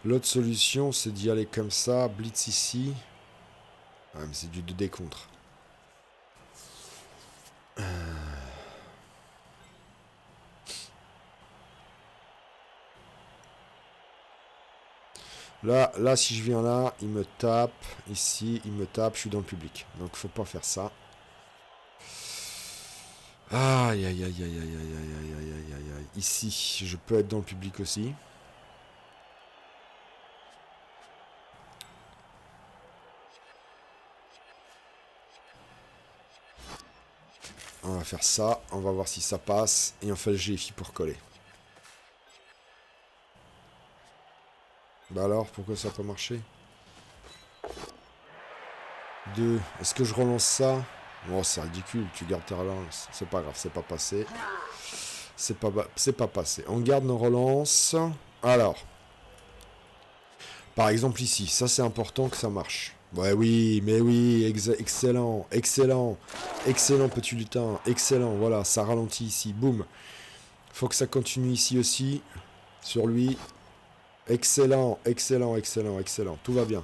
L'autre solution, c'est d'y aller comme ça, blitz ici. Ouais, mais c'est du 2D contre. Là, si je viens là, il me tape. Ici, il me tape, je suis dans le public. Donc, faut pas faire ça. Aïe, aïe, aïe, aïe, aïe, aïe, aïe, aïe, aïe, aïe, aïe. Ici, je peux être dans le public aussi. On va faire ça, on va voir si ça passe, et on fait le GFI pour coller. Bah alors, pourquoi ça n'a pas marché? 2. Est-ce que je relance ça? Oh, c'est ridicule, tu gardes tes relances. C'est pas grave, c'est pas passé. C'est pas passé. On garde nos relances. Alors. Par exemple ici, ça c'est important que ça marche. Ouais, oui, mais oui, excellent, excellent, excellent petit lutin, excellent, voilà, ça ralentit ici, boum. Faut que ça continue ici aussi, sur lui. Excellent, excellent, excellent, excellent, tout va bien.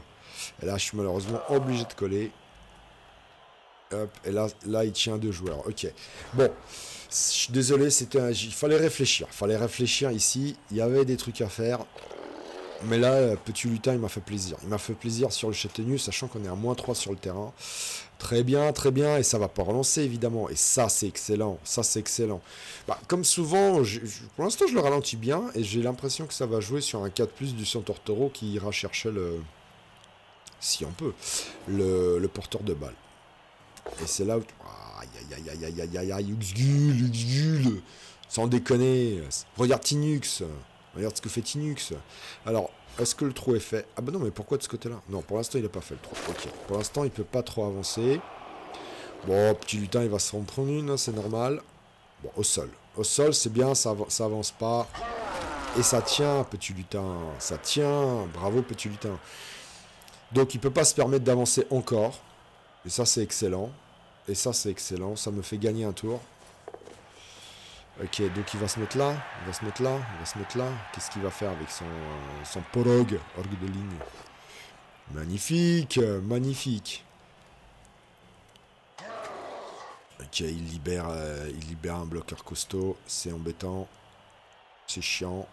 Et là, je suis malheureusement obligé de coller. Hop, et là, il tient 2 joueurs. Ok. Bon, je suis désolé, c'était il fallait réfléchir. Il fallait réfléchir ici. Il y avait des trucs à faire. Mais là, petit lutin, il m'a fait plaisir. Il m'a fait plaisir sur le Châtaigneux, sachant qu'on est à -3 sur le terrain. Très bien, très bien. Et ça va pas relancer, évidemment. Et ça, c'est excellent. Ça, c'est excellent. Bah, comme souvent, pour l'instant, je le ralentis bien. Et j'ai l'impression que ça va jouer sur un 4+ du Centaure Taureau qui ira chercher le... Si on peut. Le porteur de balle. Et c'est là où... Aïe, aïe, aïe, aïe, aïe, aïe, aïe, Uxgul, Uxgul. Sans déconner. Regarde Tinux. Regarde ce que fait Tinux. Alors, est-ce que le trou est fait? Ah bah non, mais pourquoi de ce côté-là? Non, pour l'instant, il n'a pas fait le trou. Ok. Pour l'instant, il peut pas trop avancer. Bon, petit lutin, il va se en prendre une, hein, c'est normal. Bon, au sol. Au sol, c'est bien, ça avance pas. Et ça tient, petit lutin. Ça tient. Bravo, petit lutin. Donc, il peut pas se permettre d'avancer encore. Et ça, c'est excellent. Et ça, c'est excellent. Ça me fait gagner un tour. Ok, donc il va se mettre là. Il va se mettre là. Il va se mettre là. Qu'est-ce qu'il va faire avec son porog, orgue de ligne? Magnifique. Magnifique. Ok, il libère un bloqueur costaud. C'est embêtant. C'est chiant.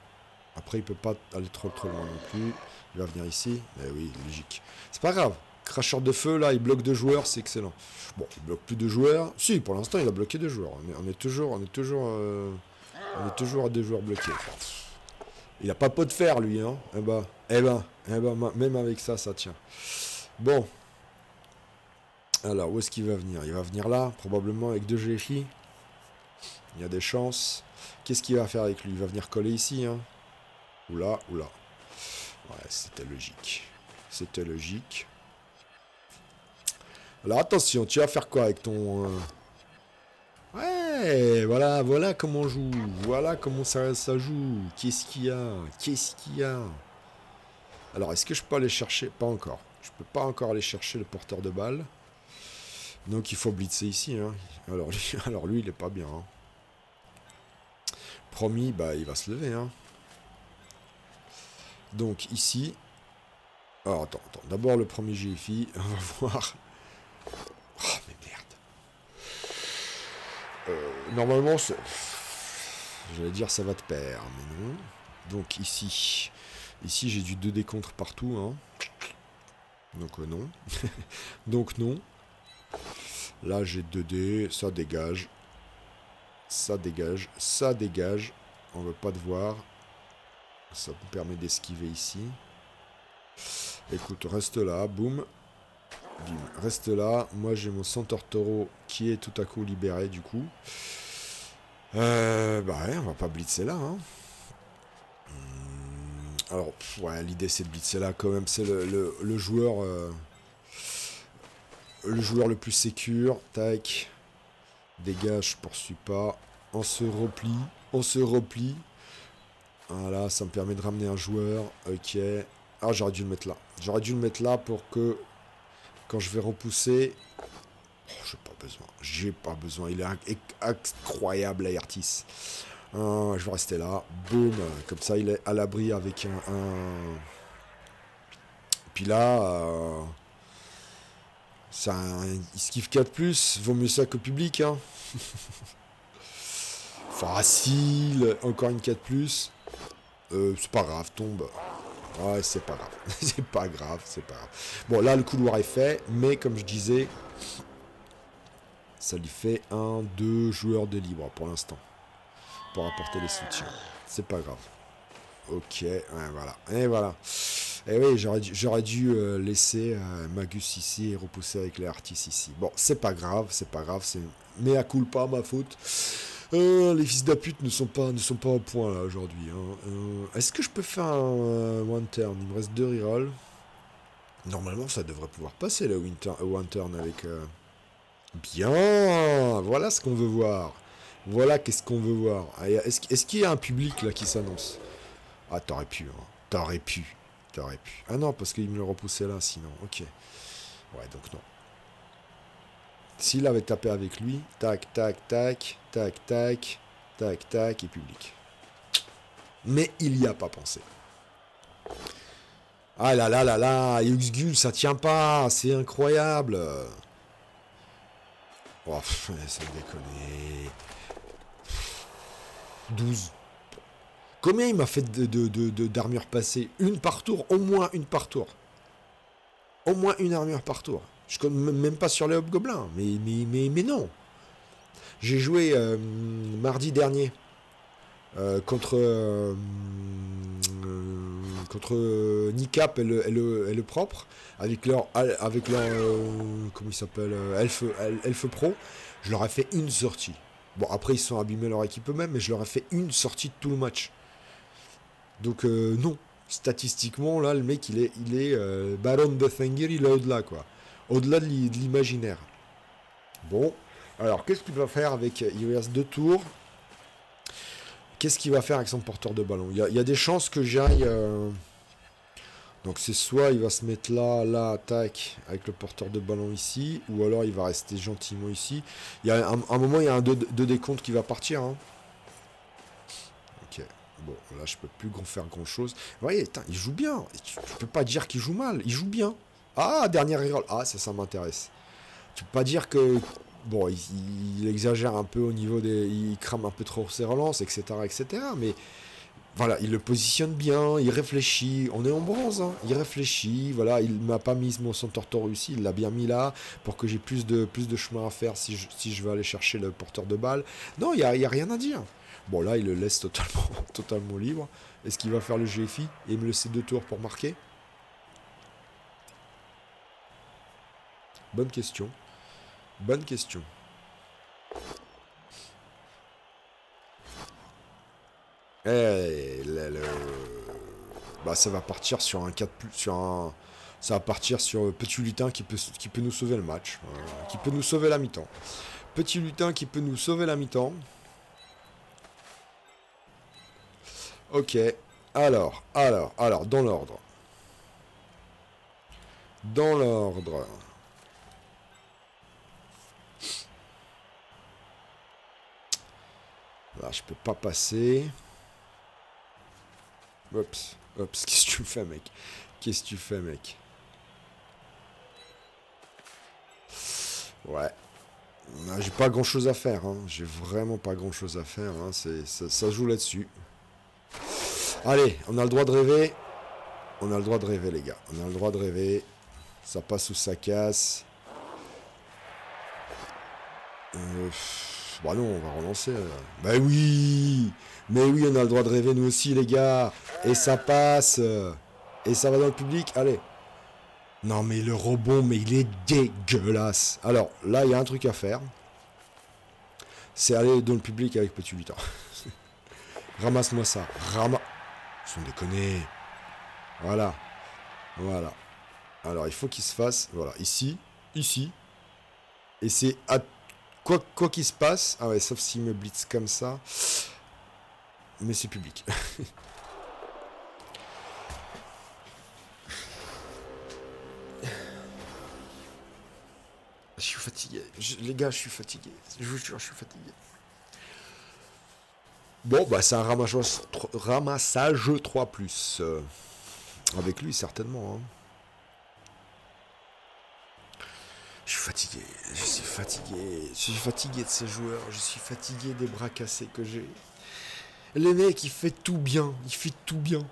Après, il peut pas aller trop loin non plus. Il va venir ici. Eh oui, logique. C'est pas grave. Cracheur de feu, là, il bloque 2 joueurs, c'est excellent. Bon, il bloque plus 2 joueurs. Si, pour l'instant, il a bloqué 2 joueurs. On est toujours à 2 joueurs bloqués. Il a pas pot de fer, lui, hein. Même avec ça, ça tient. Bon. Alors, où est-ce qu'il va venir? Il va venir là, probablement avec 2 GFI. Il y a des chances. Qu'est-ce qu'il va faire avec lui? Il va venir coller ici, hein. Oula, oula. Ouais, c'était logique. C'était logique. Alors attention, tu vas faire quoi avec ton... Ouais, voilà comment on joue. Voilà comment ça joue. Qu'est-ce qu'il y a? Qu'est-ce qu'il y a? Alors, est-ce que je peux aller chercher? Pas encore. Je peux pas encore aller chercher le porteur de balle. Donc, il faut blitzer ici. Hein. Alors lui, il est pas bien. Hein. Promis, bah, il va se lever. Hein. Donc, ici... Alors, attends. D'abord, le premier GFI. On va voir... Oh, mais merde. Normalement, j'allais dire ça va te perdre, mais non. Donc ici j'ai du 2D contre partout. Hein. Donc non. Donc non. Là j'ai 2D, ça dégage. Ça dégage, ça dégage. On veut pas te voir. Ça me permet d'esquiver ici. Écoute, reste là, boum. Bim. Reste là. Moi j'ai mon Centaure Taureau qui est tout à coup libéré du coup. Bah ouais, on va pas blitzer là. Hein. Alors, ouais, l'idée c'est de blitzer là quand même. C'est le joueur le plus sécure. Tac. Dégage, je poursuis pas. On se replie. On se replie. Voilà, ça me permet de ramener un joueur. Ok. Ah, j'aurais dû le mettre là. J'aurais dû le mettre là pour que quand je vais repousser... Oh, j'ai pas besoin. J'ai pas besoin. Il est incroyable, Aertis. Je vais rester là. Boum. Comme ça, il est à l'abri avec un... Puis là... il esquive 4+. Vaut mieux ça que public. Hein. Facile. Encore une 4+. C'est pas grave. Tombe. Ouais, c'est pas grave. C'est pas grave. C'est pas grave. Bon, là, le couloir est fait. Mais comme je disais... Ça lui fait 2 joueurs de libre pour l'instant. Pour apporter les soutiens. C'est pas grave. Ok, ouais, voilà. Et voilà. Et oui, j'aurais dû laisser Magus ici et repousser avec les Artis ici. Bon, c'est pas grave, c'est pas grave. C'est mea culpa, ma faute. Les fils d'apute ne sont pas au point là aujourd'hui. Hein. Est-ce que je peux faire un one turn? Il me reste 2 rerolls. Normalement, ça devrait pouvoir passer le one turn avec... Bien, voilà ce qu'on veut voir. Voilà qu'est-ce qu'on veut voir. Est-ce qu'il y a un public là qui s'annonce? Ah, t'aurais pu. Hein. T'aurais pu. Ah non, parce qu'il me le repoussait là, sinon. Ok. Ouais, donc non. S'il avait tapé avec lui, tac, tac, tac, tac, tac, tac, tac, et public. Mais il y a pas pensé. Ah là là là là, Uxgul, ça tient pas, c'est incroyable. Oh, sans déconner. 12. Combien il m'a fait d'armure passée? Une par tour, au moins une par tour. Au moins une armure par tour. Je compte même pas sur les hobgoblins, mais non. J'ai joué mardi dernier contre Nicap et le propre avec leur comment il s'appelle Elfe Pro. Je leur ai fait une sortie. Bon, après ils se sont abîmés leur équipe eux-mêmes, mais je leur ai fait une sortie de tout le match. Donc non, statistiquement là le mec il est Baron de Thengir, il est au-delà quoi, au-delà de l'imaginaire. Bon, alors qu'est-ce qu'il va faire avec, il lui reste 2 tours. Qu'est-ce qu'il va faire avec son porteur de ballon? Il y a des chances que j'aille. Donc c'est soit il va se mettre là, tac, avec le porteur de ballon ici, ou alors il va rester gentiment ici. Il y a un moment, il y a un 2 décompte qui va partir. Hein. Ok, bon, là je peux plus faire grand-chose. Vous voyez, il joue bien. Tu peux pas dire qu'il joue mal, il joue bien. Ah, dernière reroll. Ah, ça m'intéresse. Tu peux pas dire que... Bon, il exagère un peu au niveau des... Il crame un peu trop ses relances, etc., etc. Mais voilà, il le positionne bien, il réfléchit. On est en bronze, hein. Il réfléchit. Voilà, il m'a pas mis mon Centaurus, il l'a bien mis là pour que j'ai plus de chemin à faire si je veux aller chercher le porteur de balle. Non, il y a rien à dire. Bon, là, il le laisse totalement libre. Est-ce qu'il va faire le GFI et me laisser 2 tours pour marquer? Bonne question. Bonne question. Bah, ça va partir sur un 4 plus, ça va partir sur Petit Lutin qui peut nous sauver le match, qui peut nous sauver la mi-temps. Petit Lutin qui peut nous sauver la mi-temps. Ok. Alors, dans l'ordre. Dans l'ordre. Là, je peux pas passer. Oups, qu'est-ce que tu fais, mec? Qu'est-ce que tu fais, mec? Ouais. J'ai pas grand-chose à faire, hein. J'ai vraiment pas grand-chose à faire, hein. Ça joue là-dessus. Allez, on a le droit de rêver. On a le droit de rêver, les gars. On a le droit de rêver. Ça passe ou ça casse. Bah non, on va relancer. Bah oui. Mais oui, on a le droit de rêver, nous aussi, les gars. Et ça passe. Et ça va dans le public. Allez. Non, mais le rebond, mais il est dégueulasse. Alors, là, il y a un truc à faire. C'est aller dans le public avec Petit Lutin. Ramasse-moi ça. Sans déconner. Voilà. Voilà. Alors, il faut qu'il se fasse. Voilà. Ici. Et c'est à quoi qu'il se passe. Ah ouais, sauf s'il me blitz comme ça. Mais c'est public. Je suis fatigué. Les gars, je suis fatigué. Je vous jure, je suis fatigué. Bon, bah c'est un ramassage 3+. Avec lui, certainement. Hein. Je suis fatigué. Je suis fatigué de ces joueurs. Je suis fatigué des bras cassés que j'ai. Le mec, il fait tout bien.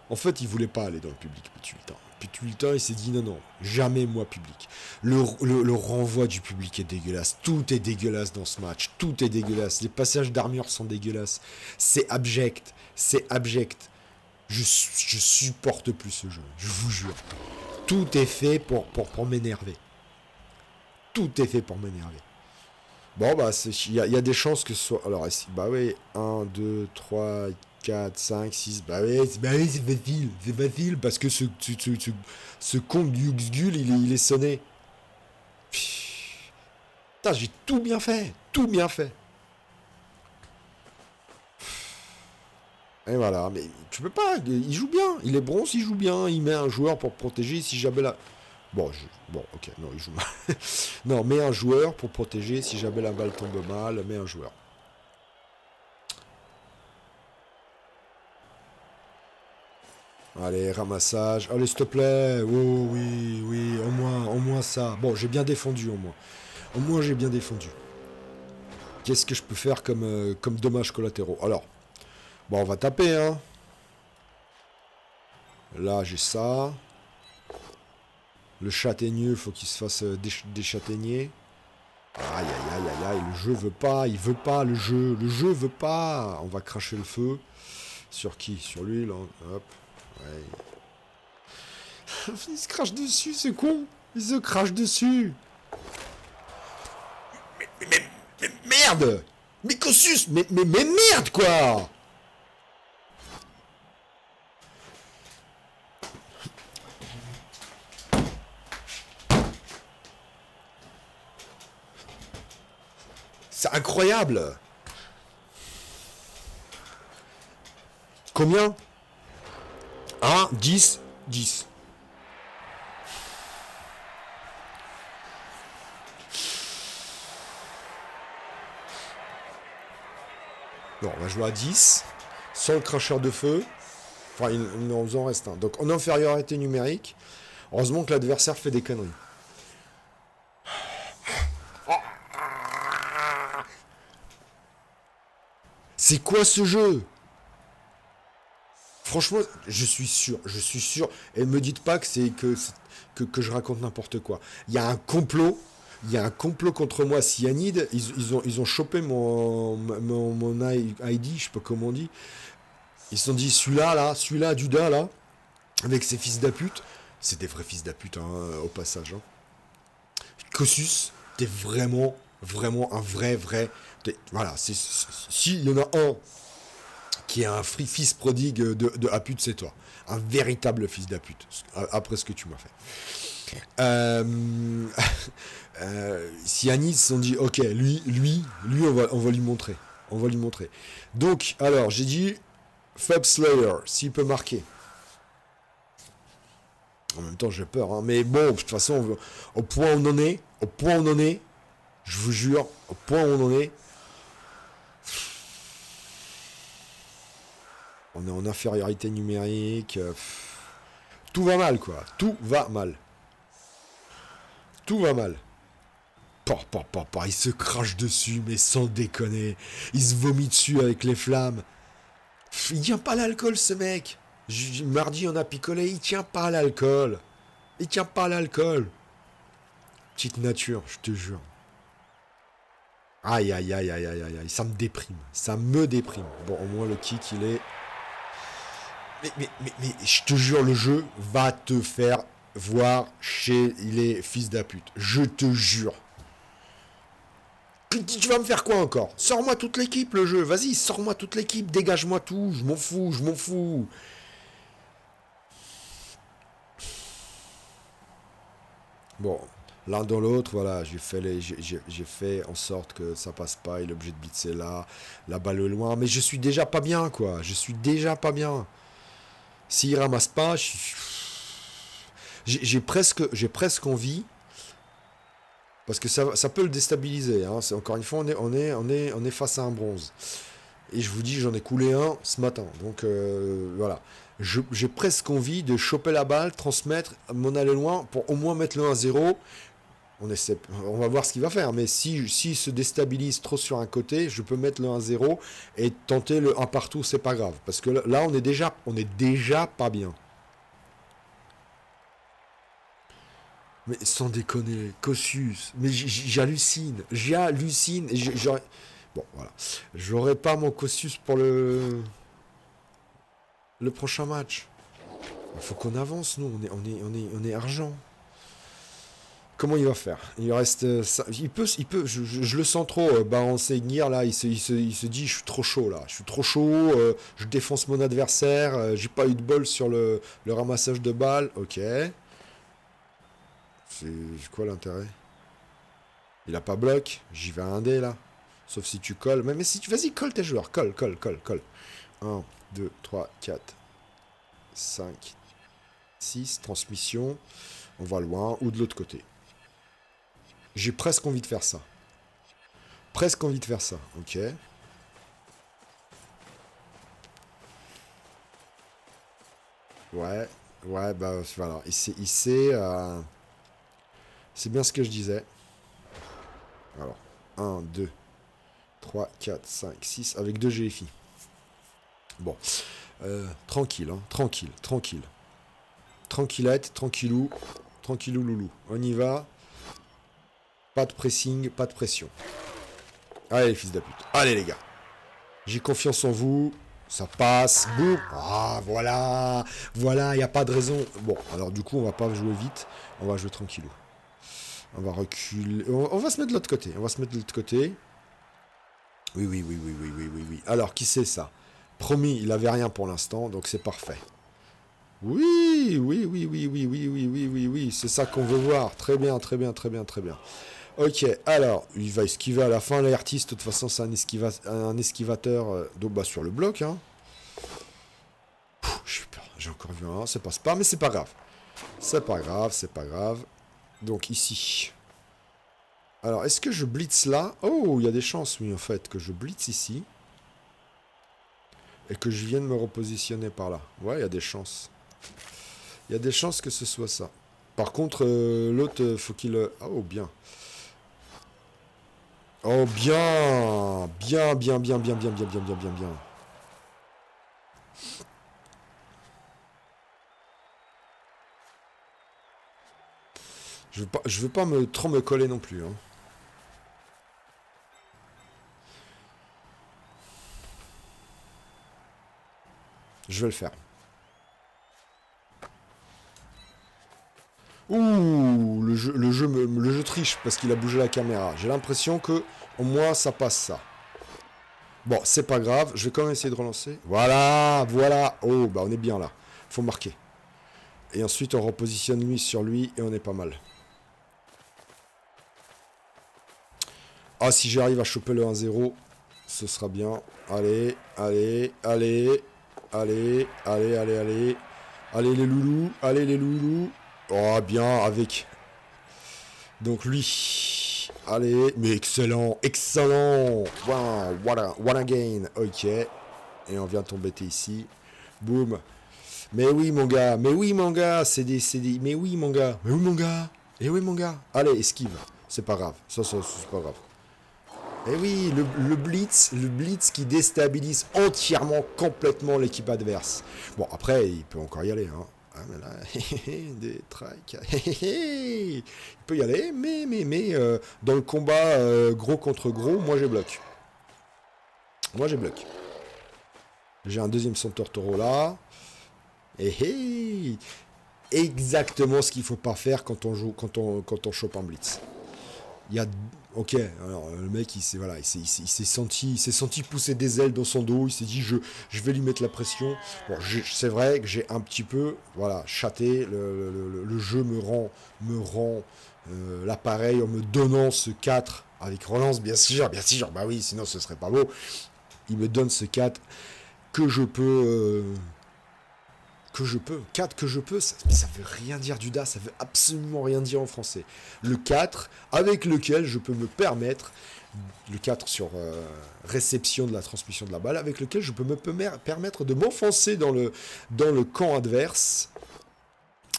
En fait, il voulait pas aller dans le public, Petit Lutin. Petit Lutin, il s'est dit non, jamais moi public. Le renvoi du public est dégueulasse. Tout est dégueulasse dans ce match. Tout est dégueulasse. Les passages d'armure sont dégueulasses. C'est abject. Je supporte plus ce jeu. Je vous jure. Tout est fait pour m'énerver. Bon, bah, il y a des chances que ce soit... Alors, bah oui, 1, 2, 3, 4, 5, 6... Bah oui, c'est facile, parce que ce con de Yuxgul, il est sonné. Putain, j'ai tout bien fait. Et voilà, mais tu peux pas, il joue bien. Il est bronze, il joue bien. Il met un joueur pour protéger si jamais la... Bon, ok, non, il joue mal. Non, mets un joueur pour protéger si jamais la balle tombe mal, mets un joueur. Allez, ramassage. Allez, s'il te plaît. Oh oui, au moins ça. Bon, j'ai bien défendu, au moins. J'ai bien défendu. Qu'est-ce que je peux faire comme dommages collatéraux? Alors, bon, on va taper, hein. Là, j'ai ça. Le châtaigneux, faut qu'il se fasse déchâtaigner. Aïe, aïe, aïe, aïe, aïe, le jeu veut pas, il veut pas, le jeu veut pas. On va cracher le feu. Sur qui? Sur lui, là. Hop. Ouais. Il se crache dessus, ce con. Il se crache dessus. Mais merde. Mais Kossus, mais merde, quoi. C'est incroyable. Combien? 1, 10, 10. Bon, on va jouer à 10. Sans le cracheur de feu. Enfin, il nous en reste un. Donc, en infériorité numérique. Heureusement que l'adversaire fait des conneries. C'est quoi ce jeu? Franchement, je suis sûr. Et ne me dites pas que c'est que je raconte n'importe quoi. Il y a un complot. Il y a un complot contre moi, Cyanide. Ils ont chopé mon ID, je sais pas comment on dit. Ils se sont dit, celui-là, Duda, là, avec ses fils d'apute. C'est des vrais fils d'apute, hein, au passage. Hein. Kossus, t'es vraiment un vrai. Voilà, s'il y en a un qui est un fils prodigue de Apute, c'est toi. Un véritable fils d'Apute, après ce que tu m'as fait. Si Anis se sont dit, ok, lui on va lui montrer. On va lui montrer. Donc, alors, j'ai dit, Fab Slayer, s'il peut marquer. En même temps, j'ai peur, hein. Mais bon, de toute façon, au point où on en est, je vous jure, au point où on en est, on est en infériorité numérique. Tout va mal, quoi. Tout va mal. Il se crache dessus, mais sans déconner. Il se vomit dessus avec les flammes. Il tient pas l'alcool, ce mec. Mardi, on a picolé, il tient pas l'alcool. Petite nature, je te jure. Aïe, aïe, aïe, aïe, aïe, aïe, ça me déprime. Bon, au moins, le kick, il est... Mais je te jure, le jeu va te faire voir chez les fils d'apute. Je te jure. Tu vas me faire quoi encore? Sors-moi toute l'équipe, le jeu. Vas-y, sors-moi toute l'équipe. Dégage-moi tout. Je m'en fous. Bon, l'un dans l'autre, voilà, j'ai fait en sorte que ça passe pas. Il est obligé de blitzer là. La balle est loin. Mais je suis déjà pas bien, quoi. S'il ramasse pas, j'ai presque envie, parce que ça peut le déstabiliser. Hein. Encore une fois, on est face à un bronze. Et je vous dis, j'en ai coulé un ce matin. Donc voilà. J'ai presque envie de choper la balle, transmettre, m'en aller loin, pour au moins mettre le 1-0. On va voir ce qu'il va faire. Mais s'il se déstabilise trop sur un côté, je peux mettre le 1-0 et tenter le 1 partout, c'est pas grave. Parce que là, on est déjà pas bien. Mais sans déconner, Kossus, mais j'hallucine. Bon, voilà. J'aurai pas mon Kossus pour le prochain match. Il faut qu'on avance, nous. On est argent. Comment il va faire? Il reste ça. Il peut. Je le sens trop. Baron Seigneur là, il se dit, je suis trop chaud là. Je suis trop chaud. Je défonce mon adversaire. J'ai pas eu de bol sur le ramassage de balles. Ok. C'est quoi l'intérêt? Il a pas bloc. J'y vais à un dé là. Sauf si tu colles. Mais si tu. Vas-y, colle tes joueurs. Colle. 1, 2, 3, 4, 5, 6. Transmission. On va loin. Ou de l'autre côté. J'ai presque envie de faire ça. Ok. Ouais, bah voilà. C'est bien ce que je disais. Alors, 1, 2, 3, 4, 5, 6, avec 2 GFI. Bon. Tranquille, hein, tranquille, tranquille. Tranquillette, tranquillou, tranquillou loulou. On y va. Pas de pressing, pas de pression. Allez les fils de pute. Allez les gars. J'ai confiance en vous. Ça passe. Boum. Ah voilà. Voilà, il n'y a pas de raison. Bon, alors du coup, on va pas jouer vite. On va jouer tranquillou. On va reculer. On va se mettre de l'autre côté. On va se mettre de l'autre côté. Oui, oui, oui, oui, oui, oui, oui, oui. Alors, qui c'est ça? Promis, il avait rien pour l'instant, donc c'est parfait. Oui, oui, oui, oui, oui, oui, oui, oui, oui, oui. C'est ça qu'on veut voir. Très bien, très bien, très bien, très bien. Ok, alors, il va esquiver à la fin. L'artiste, de toute façon, c'est un esquivateur bah, sur le bloc. Hein. J'ai encore vu un, ça passe pas, mais c'est pas grave. C'est pas grave, c'est pas grave. Donc ici. Alors, est-ce que je blitz là? Oh, il y a des chances, oui, en fait, que je blitz ici. Et que je vienne me repositionner par là. Ouais, il y a des chances. Il y a des chances que ce soit ça. Par contre, l'autre, faut qu'il... Oh, bien. Oh, bien. Bien, bien, bien, bien, bien, bien, bien, bien, bien, bien. Je veux pas trop me coller non plus. Hein. Je vais le faire. Ouh, le jeu triche parce qu'il a bougé la caméra. J'ai l'impression que au moins ça passe ça. Bon, c'est pas grave. Je vais quand même essayer de relancer. Voilà, voilà. Oh, bah on est bien là. Faut marquer. Et ensuite on repositionne lui sur lui et on est pas mal. Ah, si j'arrive à choper le 1-0, ce sera bien. Allez, allez, allez, allez, allez, allez, allez. Allez les loulous, allez les loulous. Oh, bien, avec. Donc lui. Allez, mais excellent, excellent. Wow, what a gain. Ok. Et on vient tomber ici. Boum. Mais oui, mon gars, mais oui, mon gars, c'est des... Mais oui, mon gars, mais oui, mon gars. Et oui, mon gars. Allez, esquive. C'est pas grave. Ça, c'est pas grave. Et oui, le blitz qui déstabilise entièrement, complètement l'équipe adverse. Bon, après, il peut encore y aller. Hein. Ah, mais là, des tracks. Il peut y aller, mais dans le combat gros contre gros, moi j'ai bloc. Moi j'ai bloc. J'ai un deuxième Centaure Taureau là. Et exactement ce qu'il faut pas faire quand on joue, quand on chope un blitz. Il y a, ok, alors le mec il s'est senti pousser des ailes dans son dos, il s'est dit je vais lui mettre la pression. Bon, c'est vrai que j'ai un petit peu chaté, le jeu me rend l'appareil en me donnant ce 4 avec relance, bien sûr, bah oui, sinon ce serait pas beau. Il me donne ce 4 que je peux 4 que je peux, ça veut rien dire du DA, ça veut absolument rien dire en français. Le 4 avec lequel je peux me permettre, le 4 sur réception de la transmission de la balle, avec lequel je peux me permettre de m'enfoncer dans le camp adverse.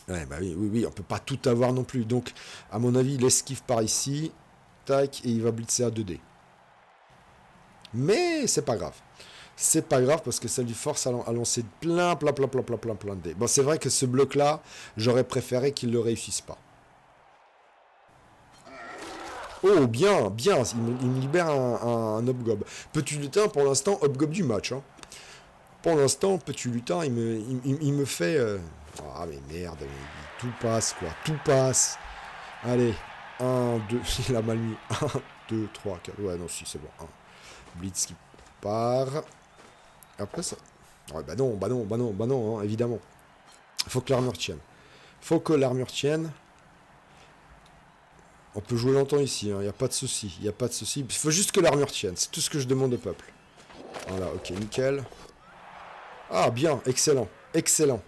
Ouais, bah oui, on peut pas tout avoir non plus. Donc, à mon avis, il esquive par ici, tac, et il va blitzer à 2D. Mais c'est pas grave. C'est pas grave parce que ça lui force à lancer plein de dés. Bon, c'est vrai que ce bloc-là, j'aurais préféré qu'il ne le réussisse pas. Oh, bien, bien. Il me libère un Hobgob. Petit lutin, pour l'instant, Hobgob du match. Hein. Pour l'instant, petit lutin, il me fait... Ah, mais merde, tout passe, quoi. Tout passe. Allez, 1, 2... Il a mal mis. 1, 2, 3, 4... Ouais, non, si, c'est bon. 1. Blitz qui part... Après ça... Ouais, bah non, hein, évidemment. Faut que l'armure tienne. Faut que l'armure tienne. On peut jouer longtemps ici, il n'y a pas de souci. Il faut juste que l'armure tienne. C'est tout ce que je demande au peuple. Voilà, ok, nickel. Ah, bien, excellent. Excellent.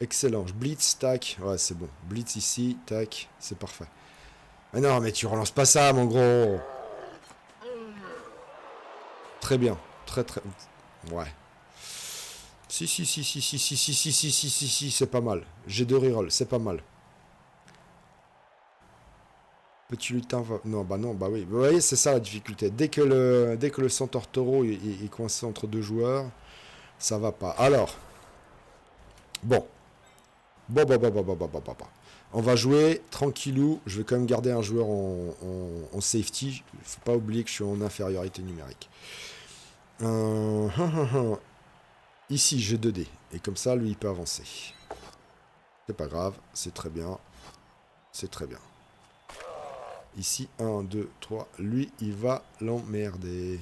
Excellent. Je blitz, tac. Ouais, c'est bon. Blitz ici, tac. C'est parfait. Mais non, mais tu relances pas ça, mon gros. Très bien. Très. Ouais. Si, c'est pas mal. J'ai 2 rerolls, c'est pas mal. Petit lutin va... Non, bah oui. Vous voyez, c'est ça la difficulté. Dès que le centaure taureau est coincé entre deux joueurs, ça va pas. Alors, bon. Bon. On va jouer tranquillou. Je vais quand même garder un joueur en safety. Il faut pas oublier que je suis en infériorité numérique. Ici, j'ai 2 dés. Et comme ça, lui, il peut avancer. C'est pas grave. C'est très bien. C'est très bien. Ici, 1, 2, 3. Lui, il va l'emmerder.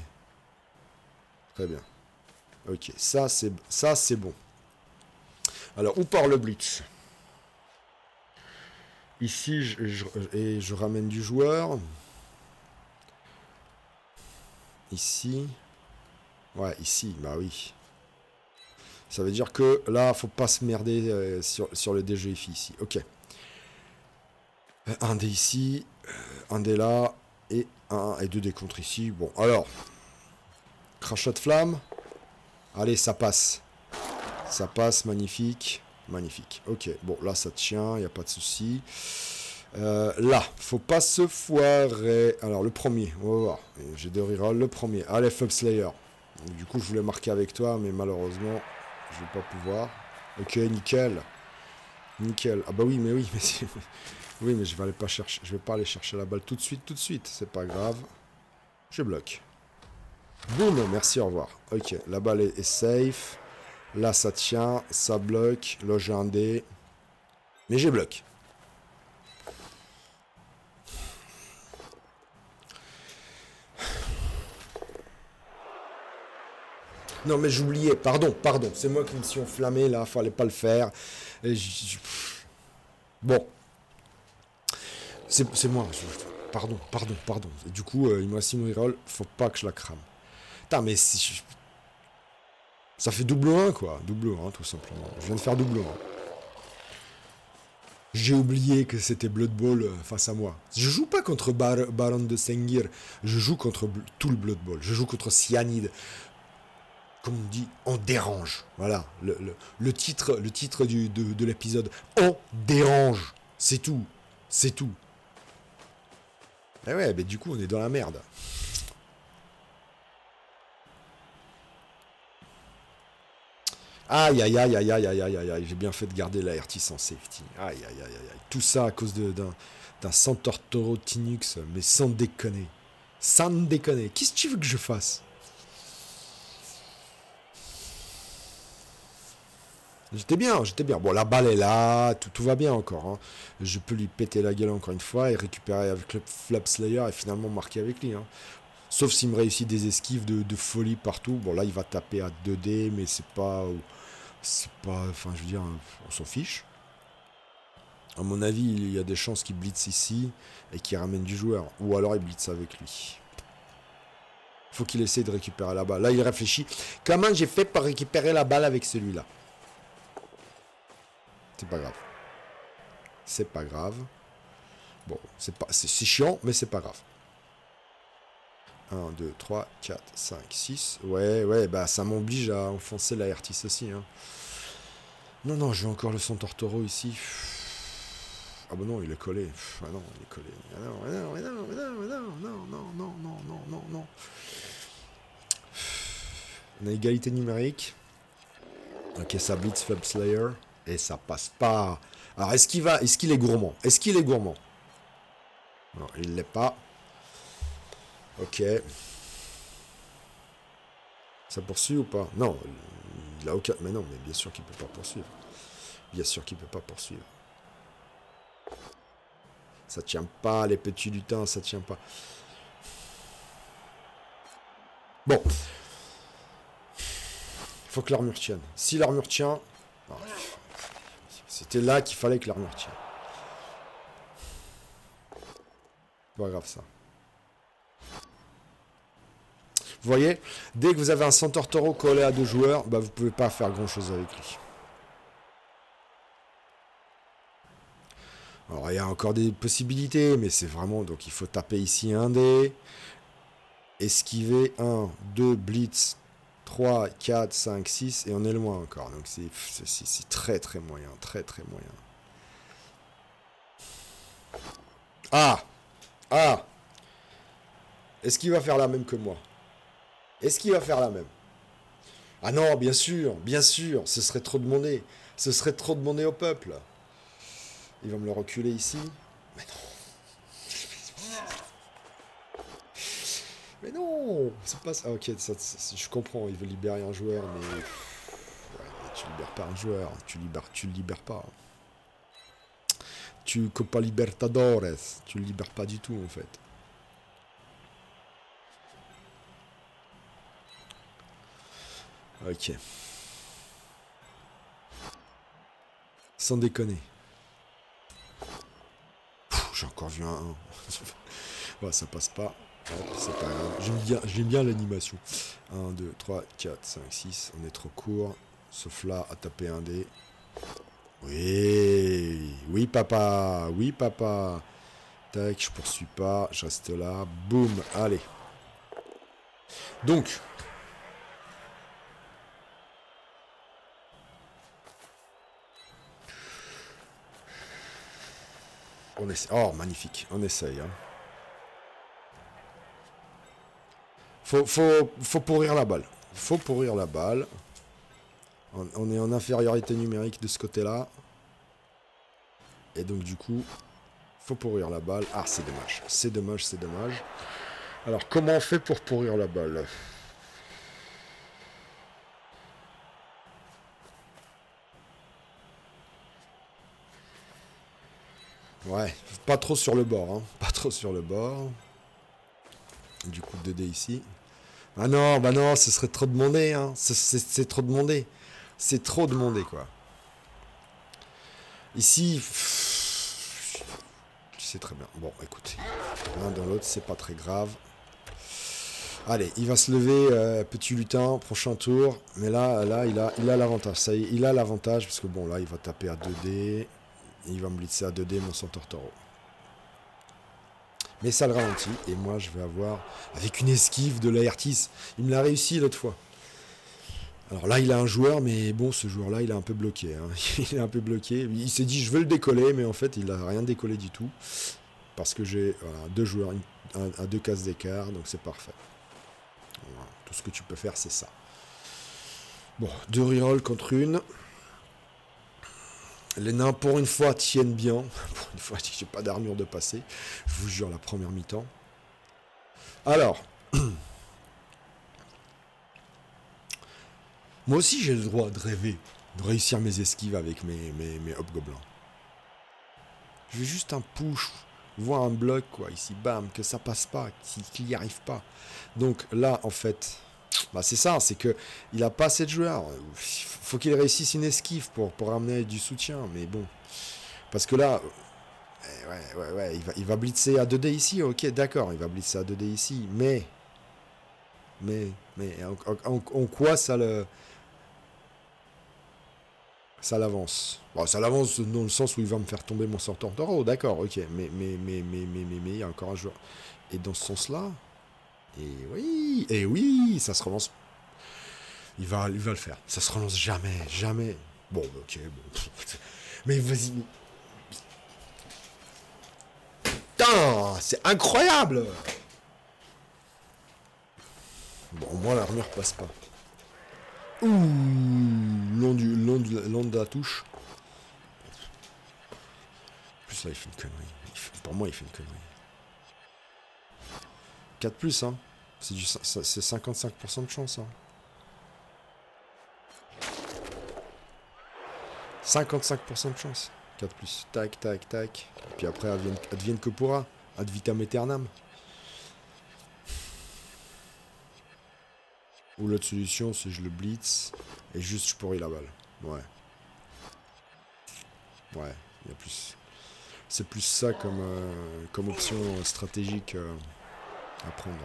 Très bien. Ok, ça, c'est bon. Alors, où part le blitz? Ici, je ramène du joueur. Ici. Ouais, ici, bah oui. Ça veut dire que là, faut pas se merder sur le DGFI ici. Ok. Un dé ici, un dé là, et 2 dés contre ici. Bon, alors. Crachat de flamme. Allez, ça passe. Ça passe, magnifique. Magnifique. Ok, bon, là, ça tient, il n'y a pas de souci. Là, faut pas se foirer. Alors, le premier, on va voir. J'ai 2 rerolls. Le premier, allez, Flub Slayer. Donc, du coup, je voulais marquer avec toi, mais malheureusement, je vais pas pouvoir. Ok, nickel. Nickel. Ah bah oui, mais oui, mais je vais pas aller chercher la balle tout de suite. C'est pas grave. Je bloque. Boum, merci, au revoir. Ok, la balle est safe. Là, ça tient, ça bloque. Là, j'ai un dé. Mais j'ai bloqué. Non, mais j'oubliais. Pardon. C'est moi qui me suis enflammé, là. Fallait pas le faire. Bon. C'est moi. Pardon. Et du coup, il me reste une reroll. Faut pas que je la crame. Putain, mais ça fait double 1, quoi. Double 1, tout simplement. Je viens de faire double 1. J'ai oublié que c'était Blood Bowl face à moi. Je joue pas contre Baron de Sengir. Je joue contre tout le Blood Bowl. Je joue contre Cyanide. Comme on dit, on dérange. Voilà, le titre de l'épisode. On dérange. C'est tout. C'est tout. Et ouais, mais du coup, on est dans la merde. Aïe. J'ai bien fait de garder la RT sans safety. Aïe. Tout ça à cause d'un Centaur Taureau Tinux, mais sans déconner. Sans déconner. Qu'est-ce que tu veux que je fasse? J'étais bien. Bon, la balle est là, tout va bien encore. Hein. Je peux lui péter la gueule encore une fois et récupérer avec le Flap Slayer et finalement marquer avec lui. Hein. Sauf s'il me réussit des esquives de folie partout. Bon, là, il va taper à 2D, mais c'est pas. Enfin, je veux dire, on s'en fiche. À mon avis, il y a des chances qu'il blitz ici et qu'il ramène du joueur. Ou alors il blitz avec lui. Faut qu'il essaie de récupérer la balle. Là, il réfléchit. Comment j'ai fait pour récupérer la balle avec celui-là? C'est pas grave. Bon, c'est chiant, mais c'est pas grave. 1, 2, 3, 4, 5, 6. Ouais, bah ça m'oblige à enfoncer la R6 aussi. Hein. Non, je veux encore le Centaure Taureau ici. Ah bah non, il est collé. Ah non, il est collé. Ah non. On a égalité numérique. Ok, ça blitz Flub Slayer. Et ça passe pas. Alors, est-ce qu'il est gourmand? Non, il l'est pas. Ok. Ça poursuit ou pas? Non, il a aucun... Mais non, mais bien sûr qu'il peut pas poursuivre. Ça tient pas, les petits lutins, ça tient pas. Bon. Il faut que l'armure tienne. Si l'armure tient... C'était là qu'il fallait que l'armure tienne. Pas grave ça. Vous voyez, dès que vous avez un Centaure Taureau collé à 2 joueurs, bah vous pouvez pas faire grand chose avec lui. Alors il y a encore des possibilités, mais c'est vraiment... Donc il faut taper ici un dé. Esquiver 1, 2, blitz, 3, 4, 5, 6, et on est loin encore. Donc c'est très moyen. Ah! Ah! Est-ce qu'il va faire la même que moi? Est-ce qu'il va faire la même? Ah non, bien sûr, ce serait trop demandé. Ce serait trop demandé au peuple. Il va me le reculer ici. Mais non. Mais non, c'est pas ça. Ah, ok, je comprends, il veut libérer un joueur, mais... Ouais, mais tu libères pas un joueur, tu le libères pas. Tu Copa Libertadores, tu le libères pas du tout en fait. Ok. Sans déconner. J'ai encore vu un 1. Ouais, ça passe pas. C'est pas grave. J'aime bien l'animation. 1, 2, 3, 4, 5, 6. On est trop court. Sauf là, à taper un dé. Oui. Oui, papa. Oui, papa. Tac, je poursuis pas. Je reste là. Boum. Allez. Donc. On essaie. Oh, magnifique. On essaye. Hein. Faut pourrir la balle. Faut pourrir la balle. On est en infériorité numérique de ce côté-là. Et donc du coup, faut pourrir la balle. Ah, c'est dommage. C'est dommage, c'est dommage. Alors, comment on fait pour pourrir la balle? Ouais, pas trop sur le bord. Hein. Pas trop sur le bord. Du coup, 2D ici. Ah non, bah non, ce serait trop demandé. Hein. C'est trop demandé. C'est trop demandé, quoi. Ici, tu sais très bien. Bon, écoutez, l'un dans l'autre, c'est pas très grave. Allez, il va se lever, petit lutin, prochain tour. Mais là, il a l'avantage. Ça y est, il a l'avantage, parce que bon, là, il va taper à 2D. Il va me blitzer à 2D, mon Centaure Taureau. Mais ça le ralentit, et moi, je vais avoir, avec une esquive de l'Aertis, il me l'a réussi l'autre fois. Alors là, il a un joueur, mais bon, ce joueur-là, il est un peu bloqué. Hein. Il est un peu bloqué. Il s'est dit, je veux le décoller, mais en fait, il n'a rien décollé du tout. Parce que j'ai voilà, deux joueurs à 2 cases d'écart, donc c'est parfait. Voilà. Tout ce que tu peux faire, c'est ça. Bon, 2 rerolls contre une. Les nains, pour une fois, tiennent bien. Pour une fois, j'ai pas d'armure de passer. Je vous jure, la première mi-temps. Alors... Moi aussi, j'ai le droit de rêver, de réussir mes esquives avec mes hobgoblins. Je veux juste un push, voir un bloc, quoi, ici, bam, que ça passe pas, qu'il n'y arrive pas. Donc là, en fait, bah c'est ça, c'est que il a pas assez de joueurs. Faut qu'il réussisse une esquive pour ramener du soutien, mais bon. Parce que là, ouais, il va blitzer à 2D ici, ok, d'accord, il va blitzer à 2D ici, mais, en quoi ça le... Ça l'avance. Bon, ça l'avance dans le sens où il va me faire tomber mon Centaure Taureau, d'accord, ok. Mais, il y a encore un joueur. Et dans ce sens-là, et oui, ça se relance. Il va le faire. Ça se relance jamais. Bon, ok, bon. Mais vas-y. Putain, c'est incroyable. Bon, au moins l'armure passe pas. Ouh, long de la touche. En plus là, il fait une connerie. Pour moi, il fait une connerie. 4 plus, hein. C'est 55% de chance, hein. 55% de chance. 4 plus. Tac. Puis après, advienne que pourra. Ad vitam aeternam. Ou l'autre solution, c'est je le blitz et juste je pourris la balle. Ouais, il y a plus. C'est plus ça comme option stratégique à prendre.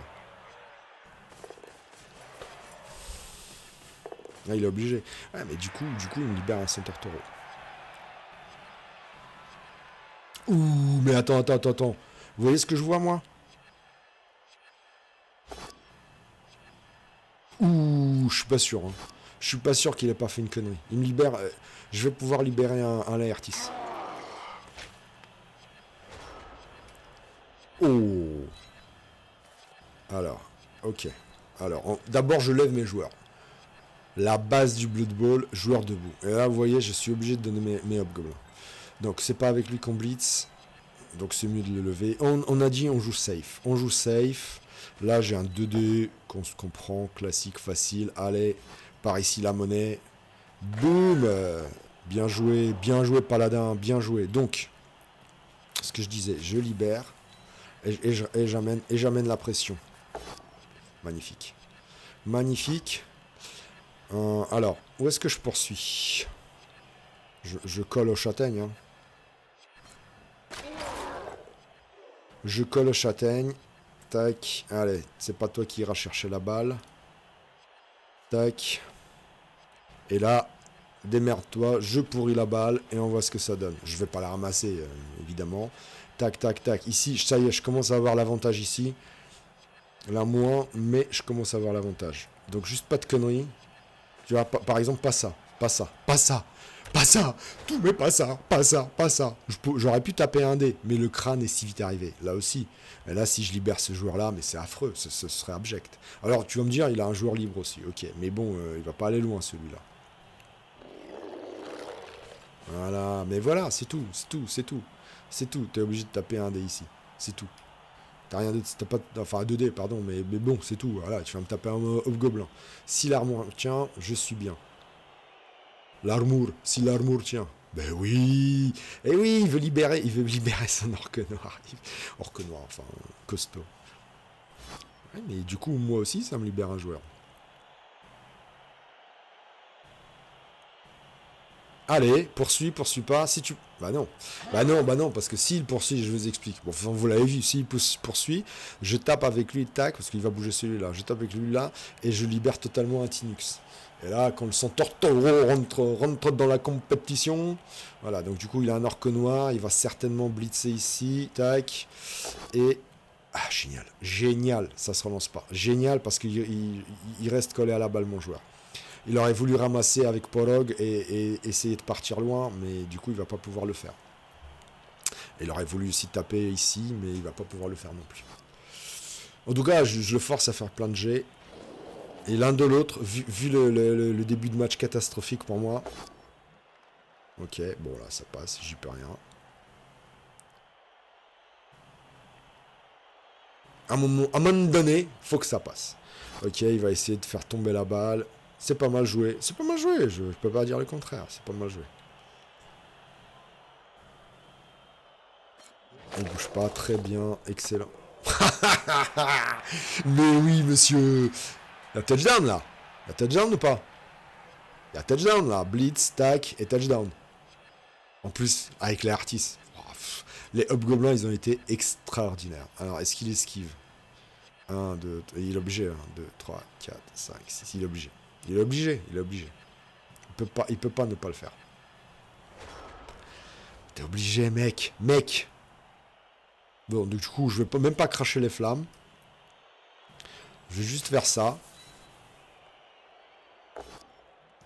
Ah, il est obligé. Ouais, mais du coup, il me libère un Centaure Taureau. Ouh, mais attends. Vous voyez ce que je vois, moi? Ouh, je suis pas sûr. Hein. Je suis pas sûr qu'il ait pas fait une connerie. Il me libère... je vais pouvoir libérer un Laertis. Oh, Alors, ok. Alors, d'abord, je lève mes joueurs. La base du Blood Bowl, joueur debout. Et là, vous voyez, je suis obligé de donner mes hobgoblins. Donc, c'est pas avec lui qu'on blitz. Donc, c'est mieux de le lever. On a dit, on joue safe. On joue safe. Là, j'ai un 2D qu'on se comprend. Classique, facile. Allez, par ici, la monnaie. Boum. Bien joué, paladin. Bien joué. Donc, ce que je disais, je libère. Et j'amène la pression. Magnifique. Magnifique. Alors, où est-ce que je poursuis? Je colle aux châtaignes. Hein. Je colle aux châtaignes. Tac. Allez, c'est pas toi qui iras chercher la balle. Tac. Et là, démerde-toi, je pourris la balle et on voit ce que ça donne. Je vais pas la ramasser, évidemment. Tac, tac, tac. Ici, ça y est, je commence à avoir l'avantage ici. Là, moins, mais je commence à avoir l'avantage. Donc, juste pas de conneries. Tu vois, par exemple, pas ça. Pas ça. Pas ça. Pas ça. Tout, mais pas ça. Pas ça. Pas ça. J'aurais pu taper un dé, mais le crâne est si vite arrivé. Là aussi. Et là, si je libère ce joueur-là, mais c'est affreux. Ce serait abject. Alors, tu vas me dire, il a un joueur libre aussi. Ok. Mais bon, il va pas aller loin, celui-là. Voilà. Mais voilà, c'est tout. C'est tout. C'est tout. C'est tout. T'es obligé de taper un dé ici. C'est tout. T'as rien d'autre, t'as pas, enfin 2D, pardon, mais bon, c'est tout. Voilà, tu vas me taper un hobgoblin. Si l'armure tient, je suis bien. L'armure, si l'armure tient. Ben oui. Eh oui, il veut libérer son orque noir. Orque noir, enfin, costaud. Ouais, mais du coup, moi aussi, ça me libère un joueur. Allez, poursuis pas. Si tu... Bah non, parce que s'il poursuit, je vous explique. Bon, enfin, vous l'avez vu, s'il poursuit, je tape avec lui, tac, parce qu'il va bouger celui-là. Je tape avec lui là, et je libère totalement un Tinux. Et là, quand le centaure rentre dans la compétition, voilà, donc du coup, il a un orque noir, il va certainement blitzer ici, tac, et... Ah, génial, ça se relance pas. Génial, parce qu'il reste collé à la balle, mon joueur. Il aurait voulu ramasser avec Porog et essayer de partir loin, mais du coup, il va pas pouvoir le faire. Il aurait voulu aussi taper ici, mais il va pas pouvoir le faire non plus. En tout cas, je le force à faire plein de jets. Et l'un de l'autre, vu le début de match catastrophique pour moi. Ok, bon là, ça passe, j'y peux rien. À un moment donné, faut que ça passe. Ok, il va essayer de faire tomber la balle. C'est pas mal joué. C'est pas mal joué, je peux pas dire le contraire. C'est pas mal joué. Il bouge pas, très bien, excellent. Mais oui, monsieur. La touchdown là. La touchdown ou pas? La touchdown là. Blitz, tac et touchdown. En plus, avec les artistes. Les hobgoblins, ils ont été extraordinaires. Alors, est-ce qu'il esquive? 1, 2, il est obligé. 1, 2, 3, 4, 5, 6. Il est obligé. Il est obligé. Il peut pas ne pas le faire. T'es obligé, mec. Bon, du coup, je vais même pas cracher les flammes. Je vais juste faire ça.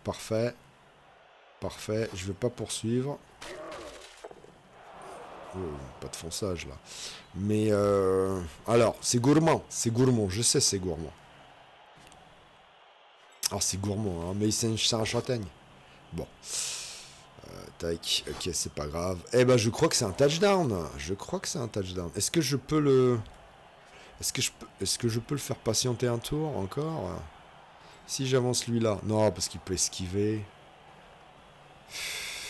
Parfait. Je vais pas poursuivre. Oh, pas de fonçage là. Mais alors, c'est gourmand. Je sais, c'est gourmand. Alors, c'est gourmand, hein, mais c'est un châtaigne. Bon. Tac. Ok, c'est pas grave. Eh ben, je crois que c'est un touchdown. Est-ce que je peux le... Est-ce que je peux le faire patienter un tour encore? Si j'avance lui là. Non, parce qu'il peut esquiver.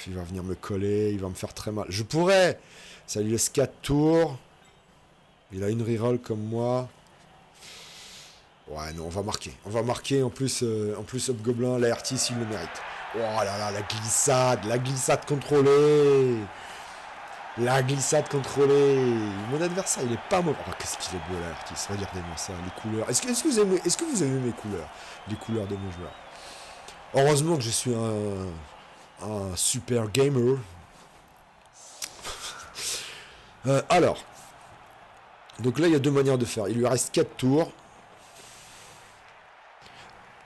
Il va venir me coller. Il va me faire très mal. Je pourrais. Ça lui laisse 4 tours. Il a une reroll comme moi. Ouais, non, on va marquer. En plus, Hobgoblin, la Artis, il le mérite. Oh là là, la glissade contrôlée. Mon adversaire, il est pas mauvais. Oh, qu'est-ce qu'il est beau, la Artis. Regardez-moi ça, les couleurs. Est-ce que vous aimez mes couleurs? Les couleurs de mon joueur. Heureusement que je suis un super gamer. Alors. Donc là, il y a deux manières de faire. Il lui reste 4 tours.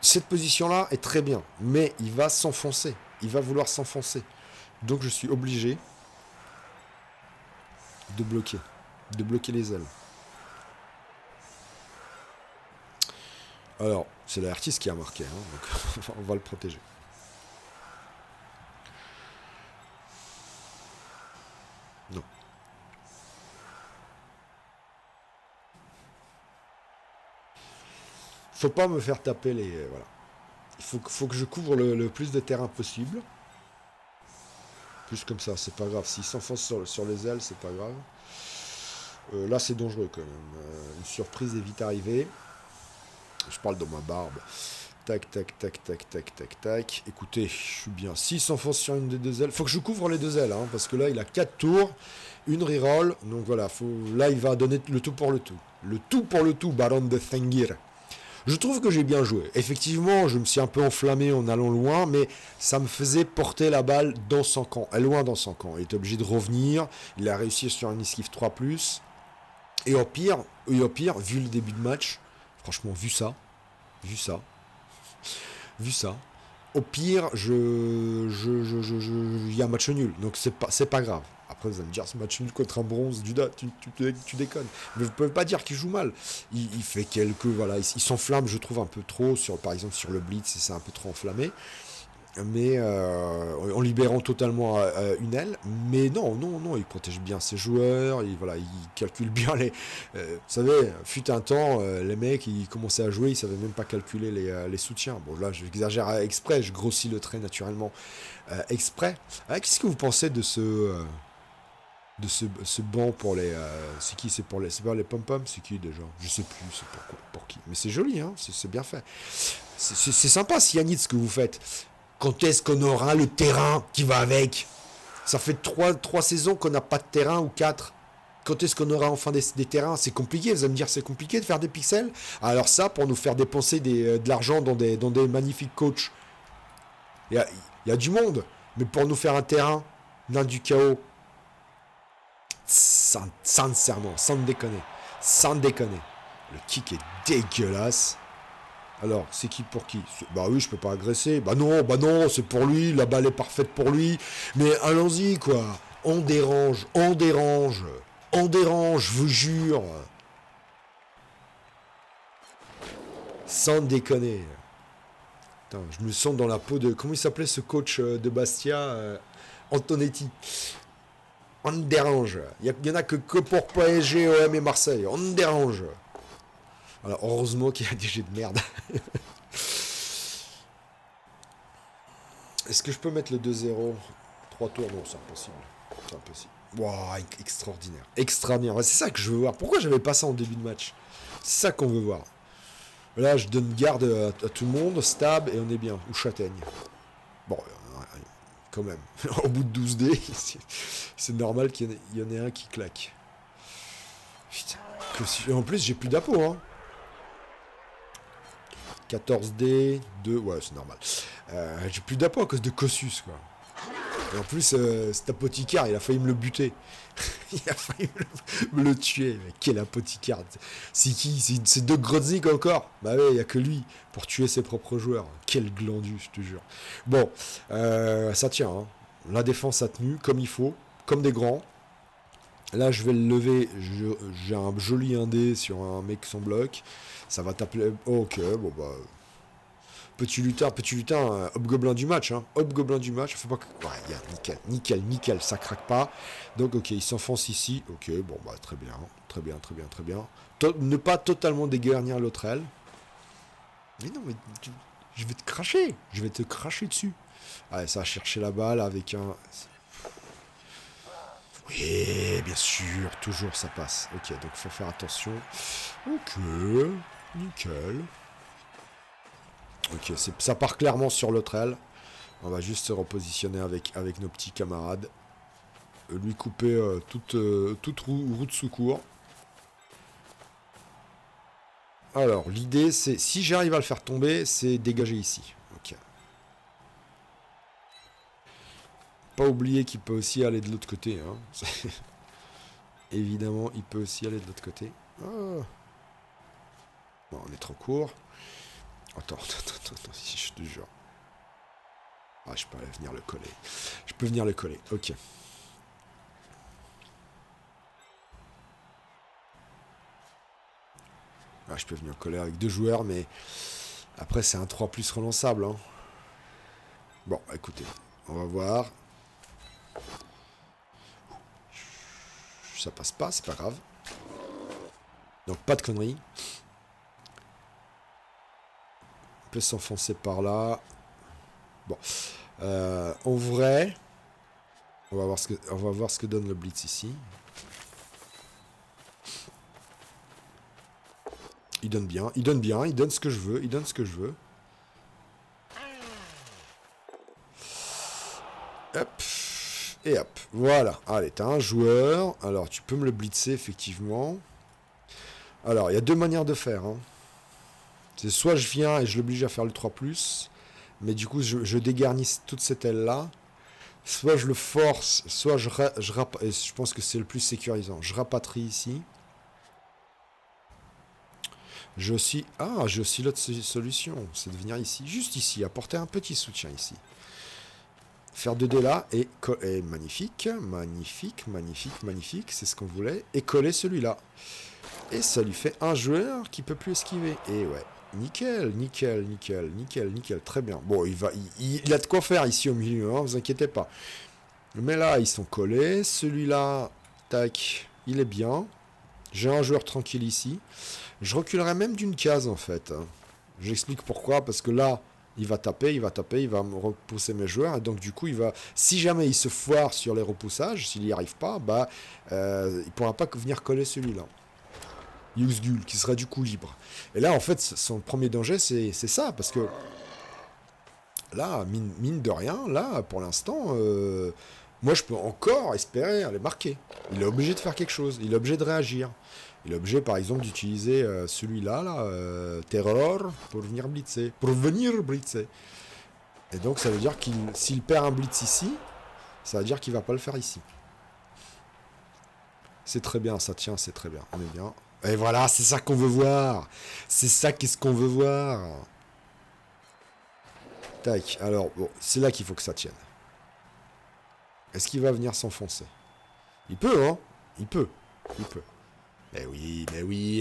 Cette position-là est très bien. Mais il va s'enfoncer. Il va vouloir s'enfoncer. Donc je suis obligé de bloquer. De bloquer les ailes. Alors, c'est la l'artiste qui a marqué, hein, donc on va le protéger. Non. Faut pas me faire taper les... voilà. Faut que je couvre le plus de terrain possible. Plus comme ça, c'est pas grave. S'il s'enfonce sur les ailes, c'est pas grave. Là, c'est dangereux quand même. Une surprise est vite arrivée. Je parle dans ma barbe. Tac, tac, tac, tac, tac, tac, tac. Écoutez, je suis bien. S'il s'enfonce sur une des deux ailes, faut que je couvre les deux ailes, hein, parce que là, il a 4 tours, une reroll. Donc voilà, là, il va donner le tout pour le tout. Le tout pour le tout, Baron de Thengir. Je trouve que j'ai bien joué. Effectivement, je me suis un peu enflammé en allant loin, mais ça me faisait porter la balle dans son camp, loin dans son camp. Il était obligé de revenir. Il a réussi sur un esquive 3+. Et au pire, vu le début de match, franchement, vu ça, au pire, il y a un match nul. Donc c'est pas grave. Après, vous allez me dire, ce match nul contre un bronze, Duda, tu déconnes. Mais vous ne pouvez pas dire qu'il joue mal. Il fait quelques... Voilà, il s'enflamme, je trouve, un peu trop. Par exemple, sur le blitz, c'est un peu trop enflammé. Mais en libérant totalement une aile. Mais non, il protège bien ses joueurs. Il calcule bien les... vous savez, fut un temps, les mecs, ils commençaient à jouer, ils ne savaient même pas calculer les soutiens. Bon, là, j'exagère exprès, je grossis le trait naturellement exprès. Qu'est-ce que vous pensez de ce banc pour les... c'est qui? C'est pas les pom-pom? C'est qui déjà? Je sais plus, c'est pour qui. Mais c'est joli, hein, c'est bien fait. C'est sympa, Cyanide, ce que vous faites. Quand est-ce qu'on aura le terrain qui va avec? Ça fait 3 saisons qu'on n'a pas de terrain, ou 4. Quand est-ce qu'on aura enfin des terrains? C'est compliqué, vous allez me dire, c'est compliqué de faire des pixels. Alors ça, pour nous faire dépenser de l'argent dans des magnifiques coachs, il y a du monde. Mais pour nous faire un terrain, nain du chaos, sincèrement, sans déconner, le kick est dégueulasse. Alors, c'est qui pour qui? Bah oui, je peux pas agresser. Bah non, c'est pour lui, la balle est parfaite pour lui. Mais allons-y, quoi. On dérange, je vous jure. Sans déconner. Putain, je me sens dans la peau de... Comment il s'appelait ce coach de Bastia Antonetti. On dérange. Il y en a que pour PSG, OM et Marseille. On dérange. Alors, heureusement qu'il y a des jets de merde. Est-ce que je peux mettre le 2-0? 3 tours? Non, c'est impossible. C'est impossible. Wow, extraordinaire. C'est ça que je veux voir. Pourquoi j'avais pas ça en début de match? C'est ça qu'on veut voir. Là, je donne garde à tout le monde. Stab et on est bien. Ou châtaigne. Bon, quand même. Au bout de 12 dés, c'est normal qu'il y en ait un qui claque. Putain. En plus, j'ai plus d'appôt, hein. 14D, 2, ouais, c'est normal. J'ai plus d'appôt à cause de Kossus, quoi. Et en plus, cet apothicaire, il a failli me le buter. Il a failli me le tuer. Mais quel apothicaire! C'est qui? C'est de Groznik encore? Bah ouais, il n'y a que lui pour tuer ses propres joueurs. Quel glandu, je te jure. Bon, ça tient, hein. La défense a tenu comme il faut, comme des grands. Là, je vais le lever. J'ai un joli indé sur un mec sans bloc. Ça va t'appeler... Oh, ok, bon bah... Petit lutin, hobgoblin du match, hein. Hobgoblin du match, faut pas que... Ouais, nickel, ça craque pas. Donc, ok, il s'enfonce ici. Ok, bon, bah, très bien. Ne pas totalement dégarnir l'autre aile. Mais non, mais je vais te cracher dessus. Allez, ça va chercher la balle avec un... Oui, bien sûr, toujours ça passe. Ok, donc faut faire attention. Ok, nickel. Ok, ça part clairement sur l'autre aile. On va juste se repositionner avec nos petits camarades. Lui couper toute route de secours. Alors, l'idée, c'est... Si j'arrive à le faire tomber, c'est dégager ici. Ok. Pas oublier qu'il peut aussi aller de l'autre côté. Hein. Évidemment, il peut aussi aller de l'autre côté. Ah. Bon, on est trop court. Attends, si je te jure. Ah, je peux venir le coller. Je peux venir le coller, ok. Ah, je peux venir coller avec 2 joueurs, mais après c'est un 3 plus relançable. Hein. Bon, écoutez, on va voir. Ça passe pas, c'est pas grave. Donc pas de conneries. On peut s'enfoncer par là. Bon. En vrai, on va voir ce que donne le blitz ici. Il donne bien, il donne bien, il donne ce que je veux, il donne ce que je veux. Hop. Et hop. Voilà. Allez, t'as un joueur. Alors, tu peux me le blitzer, effectivement. Alors, il y a 2 manières de faire. Hein. C'est soit je viens et je l'oblige à faire le 3+, mais du coup, je dégarnis toute cette aile-là. Soit je le force, soit et je pense que c'est le plus sécurisant. Je rapatrie ici. J'ai aussi l'autre solution, c'est de venir ici, juste ici, apporter un petit soutien ici. Faire 2 dés là, et magnifique, magnifique, magnifique, magnifique, c'est ce qu'on voulait. Et coller celui-là. Et ça lui fait un joueur qui peut plus esquiver. Et ouais, nickel, nickel, nickel, nickel, nickel, très bien. Bon, il a de quoi faire ici au milieu, hein, vous inquiétez pas. Mais là, ils sont collés. Celui-là, tac, il est bien. J'ai un joueur tranquille ici. Je reculerai même d'une case, en fait. J'explique pourquoi, parce que là, il va taper, il va me repousser mes joueurs, et donc du coup, si jamais il se foire sur les repoussages, s'il n'y arrive pas, bah, il pourra pas venir coller celui-là. Yuzgul, qui sera du coup libre. Et là, en fait, son premier danger, c'est ça, parce que là, mine de rien, là, pour l'instant, moi, je peux encore espérer aller marquer. Il est obligé de faire quelque chose, il est obligé de réagir. Il est obligé, par exemple, d'utiliser celui-là, Terror, pour venir blitzer. Et donc, ça veut dire s'il perd un blitz ici, ça veut dire qu'il va pas le faire ici. C'est très bien, ça tient, c'est très bien. On est bien. Et voilà, c'est ça qu'on veut voir. C'est ça qu'est-ce qu'on veut voir. Tac, alors, bon, c'est là qu'il faut que ça tienne. Est-ce qu'il va venir s'enfoncer? Il peut, hein? Il peut. Mais oui,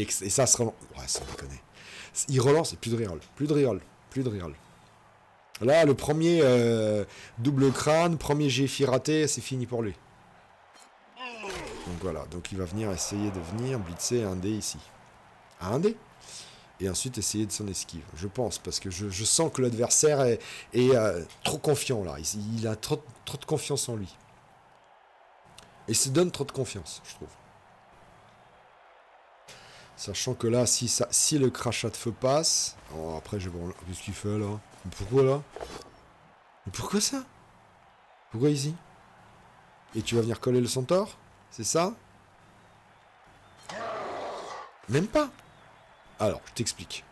et ça se relance. Ouais, ça déconne. Il relance et plus de reroll. Plus de reroll. Là, le premier double crâne, premier GFI raté, c'est fini pour lui. Donc voilà, donc il va venir essayer de venir blitzer un dé ici. Un dé. Et ensuite essayer de son esquive, je pense, parce que je sens que l'adversaire est trop confiant là. Il a trop de confiance en lui. Et il se donne trop de confiance, je trouve. Sachant que là, si le crachat de feu passe... Oh, après, je vais voir... Qu'est-ce qu'il fait, là? Mais pourquoi, là? Mais pourquoi ça? Pourquoi ici? Et tu vas venir coller le centaure? C'est ça? Même pas. Alors, je t'explique.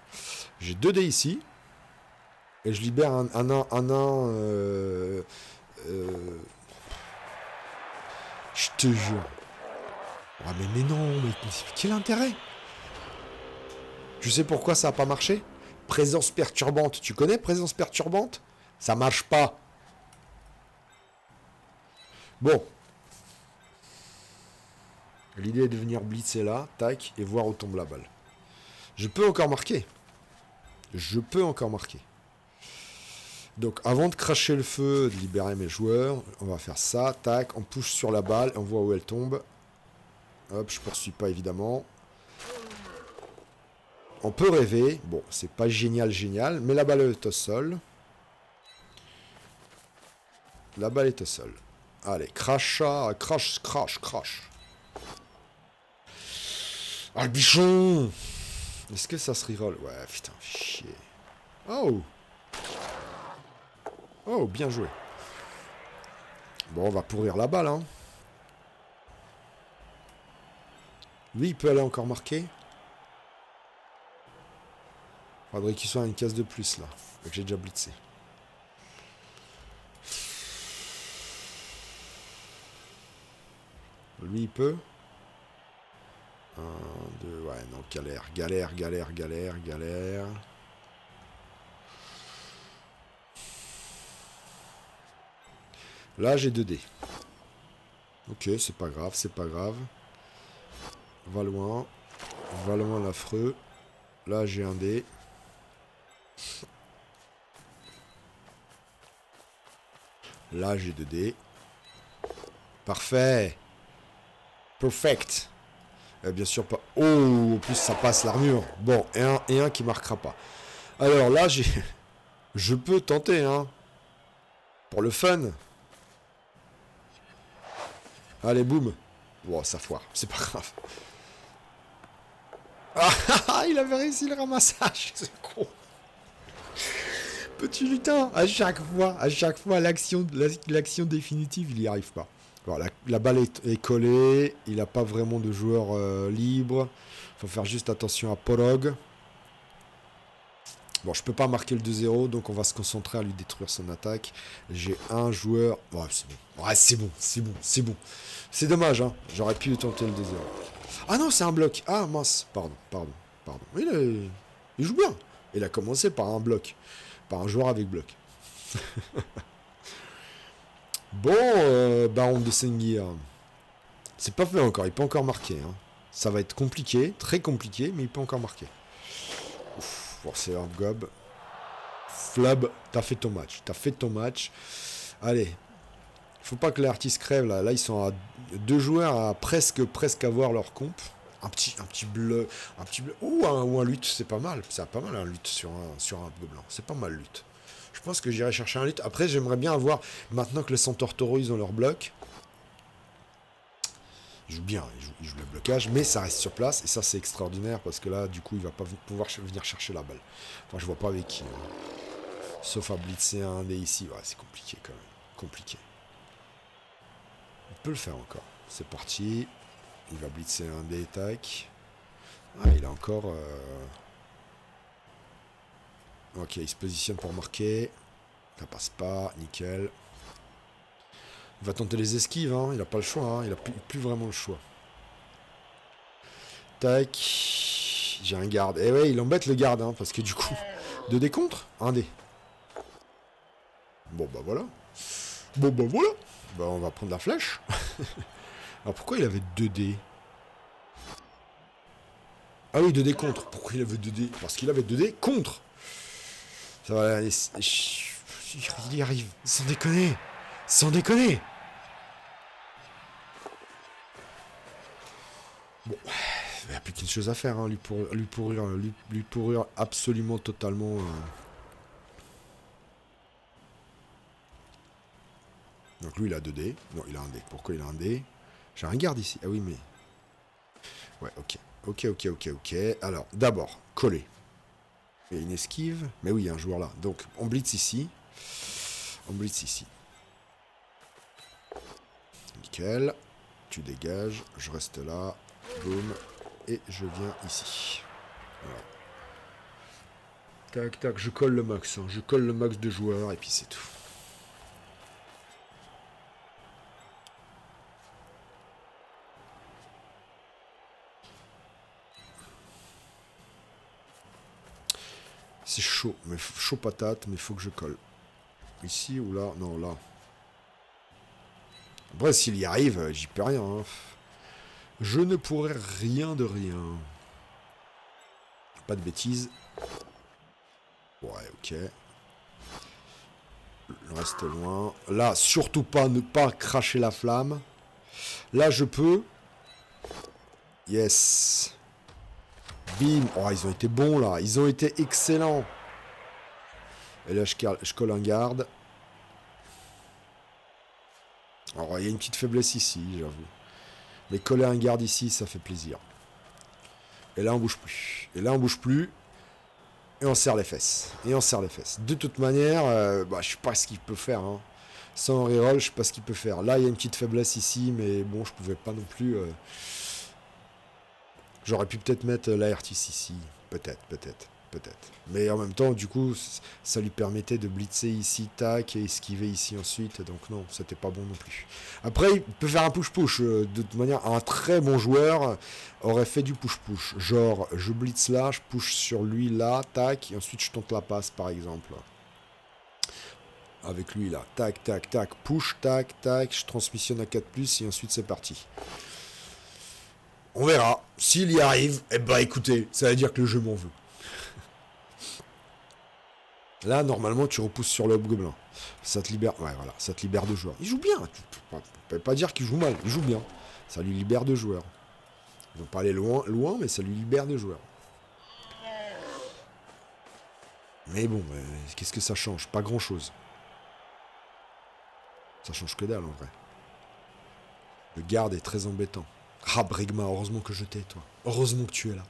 J'ai 2 dés ici. Et je libère un nain... Je te jure. Oh, mais non, mais quel intérêt? Tu sais pourquoi ça n'a pas marché? Présence perturbante. Tu connais présence perturbante? Ça marche pas. Bon. L'idée est de venir blitzer là, tac, et voir où tombe la balle. Je peux encore marquer. Donc avant de cracher le feu, de libérer mes joueurs, on va faire ça, tac, on push sur la balle, on voit où elle tombe. Hop, je poursuis pas évidemment. On peut rêver. Bon, c'est pas génial, mais la balle est au sol. Allez, crash. Ah, le bichon! Est-ce que ça se reroll? Ouais, putain, chier. Oh, bien joué. Bon, on va pourrir la balle, hein. Lui, il peut aller encore marquer. Faudrait qu'il soit à une case de plus, là. Donc j'ai déjà blitzé. Lui, il peut. 1, 2, ouais, non, galère. Là, j'ai 2 dés. Ok, c'est pas grave. Va loin l'affreux. Là, j'ai un dé. Là, j'ai 2 dés. Parfait. Perfect. Bien sûr pas. Oh, en plus, ça passe l'armure. Bon, et un qui marquera pas. Alors là, j'ai... Je peux tenter, hein. Pour le fun. Allez, boum. Bon, ça foire. C'est pas grave. Ah, il avait réussi le ramassage. C'est con. Petit lutin. À chaque fois, l'action définitive, il n'y arrive pas. Bon, la balle est collée. Il n'a pas vraiment de joueur libre. Faut faire juste attention à Porog. Bon, je peux pas marquer le 2-0, donc on va se concentrer à lui détruire son attaque. J'ai un joueur... Ouais, c'est bon. Ouais, c'est bon. C'est dommage, hein. J'aurais pu tenter le 2-0. Ah non, c'est un bloc. Ah, mince. Pardon. Il joue bien. Il a commencé par un bloc. Par un joueur avec bloc. Bon, Baron de Sengir. C'est pas fait encore. Il peut encore marquer. Hein. Ça va être compliqué. Très compliqué, mais il peut encore marquer. Ouf, bon, c'est un gob. Flub, t'as fait ton match. Allez. Faut pas que l'artiste crève là. Là, ils sont à 2 joueurs à presque avoir leur comp. Un petit bleu. Ou un lutte, c'est pas mal. C'est pas mal un lutte sur un gobelin. C'est pas mal lutte. Je pense que j'irai chercher un lutte. Après, j'aimerais bien avoir, maintenant que les centaures taureaux, ils ont leur bloc. Ils jouent bien, ils jouent le blocage, mais ça reste sur place. Et ça, c'est extraordinaire parce que là, du coup, il va pas pouvoir venir chercher la balle. Enfin, je vois pas avec qui. Hein. Sauf à blitzer un dé ici. Ouais, c'est compliqué quand même. Compliqué. On peut le faire encore. C'est parti. Il va blitzer un dé, tac. Ah, il a encore... Ok, il se positionne pour marquer. Ça passe pas, nickel. Il va tenter les esquives, hein. Il n'a pas le choix, hein. Il n'a plus vraiment le choix. Tac. J'ai un garde. Eh ouais, il embête le garde, hein, parce que du coup... 2 dés contre, 1 dé. Bon, bah voilà. Bah, on va prendre la flèche. Alors pourquoi il avait 2 dés? Ah oui, 2 dés contre. Pourquoi il avait 2 dés? Parce qu'il avait 2 dés contre. Ça va aller... Il y arrive. Sans déconner. Bon, il n'y a plus qu'une chose à faire, hein, lui pourrir absolument totalement. Donc lui, il a 2 dés. Non, il a un dé. Pourquoi il a un dé? J'ai un garde ici. Ah oui, mais... Ouais, ok. Ok. Alors, d'abord, coller. Il y a une esquive. Mais oui, il y a un joueur là. Donc, on blitz ici. Nickel. Tu dégages. Je reste là. Boum. Et je viens ici. Voilà. Tac. Je colle le max. Hein. Je colle le max de joueurs. Et puis c'est tout. C'est chaud, mais chaud patate, mais il faut que je colle. Ici ou là? Non, là. Après, s'il y arrive, j'y peux rien. Hein. Je ne pourrais rien de rien. Pas de bêtises. Ouais, ok. Le reste loin. Là, surtout pas ne pas cracher la flamme. Là, je peux. Yes. Bim. Oh, ils ont été bons, là. Ils ont été excellents. Et là, je colle un garde. Alors, il y a une petite faiblesse ici, j'avoue. Mais coller un garde ici, ça fait plaisir. Et là, on bouge plus. Et on serre les fesses. De toute manière, je sais pas ce qu'il peut faire. Hein. Sans reroll, je sais pas ce qu'il peut faire. Là, il y a une petite faiblesse ici, mais bon, je pouvais pas non plus... J'aurais pu peut-être mettre l'Aertis ici. Peut-être. Mais en même temps, du coup, ça lui permettait de blitzer ici, tac, et esquiver ici ensuite. Donc non, c'était pas bon non plus. Après, il peut faire un push-push. De toute manière, un très bon joueur aurait fait du push-push. Genre, je blitz là, je push sur lui là, tac, et ensuite je tente la passe, par exemple. Avec lui là, tac, push, tac, je transmissionne à 4+, et ensuite c'est parti. On verra. S'il y arrive, eh ben écoutez, ça veut dire que le jeu m'en veut. Là, normalement, tu repousses sur le hobgoblin. Ça te libère. Ouais, voilà, ça te libère de joueurs. Il joue bien. Tu peux pas dire qu'il joue mal. Il joue bien. Ça lui libère de joueurs. Ils vont pas aller loin, mais ça lui libère de joueurs. Mais bon, qu'est-ce que ça change? Pas grand-chose. Ça change que dalle, en vrai. Le garde est très embêtant. Ah, Brigma, heureusement que je t'ai, toi. Heureusement que tu es là.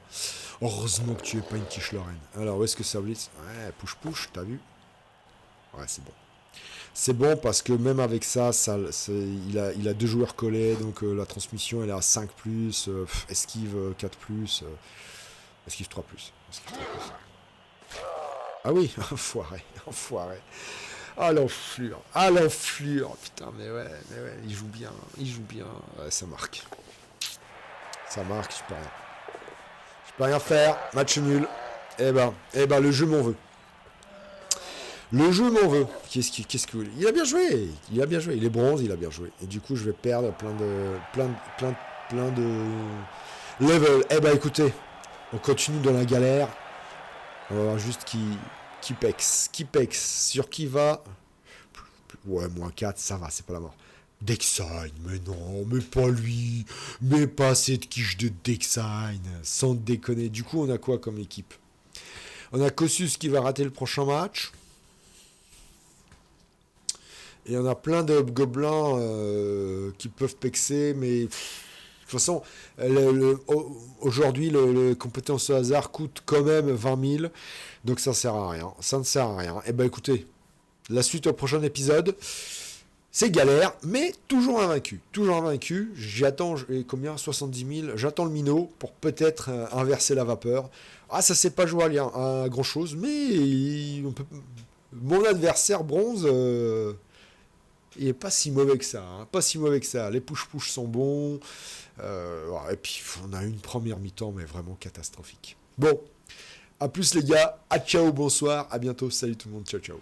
Heureusement que tu es pas une quiche Lorraine. Alors, où est-ce que ça blitz? Ouais, push, t'as vu? Ouais, c'est bon. C'est bon parce que même avec ça, il a 2 joueurs collés, donc la transmission elle est à 5+, esquive 4+, esquive 3+. Esquive 3+. Ah oui, enfoiré. Ah l'enflure, putain, mais ouais, il joue bien, ouais, ça marque, je peux rien faire, match nul, eh ben, le jeu m'en veut. Qu'est-ce que vous voulez? Il a bien joué, il est bronze, il a bien joué, et du coup je vais perdre plein de level. Eh ben écoutez, on continue dans la galère, on va voir juste qui pex, sur qui va. Ouais, -4, ça va, c'est pas la mort. Dexine, mais non, mais pas lui, mais pas cette quiche de Dexine, sans déconner. Du coup, on a quoi comme équipe? On a Kossus qui va rater le prochain match. Et on a plein de gobelins qui peuvent pexer, mais de toute façon, aujourd'hui, le compétence au hasard coûte quand même 20 000, donc ça sert à rien. Ça ne sert à rien. Et ben écoutez, la suite au prochain épisode, c'est galère, mais toujours invaincu. J'attends, combien? 70 000. J'attends le minot pour peut-être inverser la vapeur. Ah, ça s'est pas joué à grand chose, mais mon adversaire bronze. Il est pas si mauvais que ça, Les push-push sont bons. Et puis, on a eu une première mi-temps, mais vraiment catastrophique. Bon, à plus les gars. À ciao, bonsoir. À bientôt. Salut tout le monde. Ciao.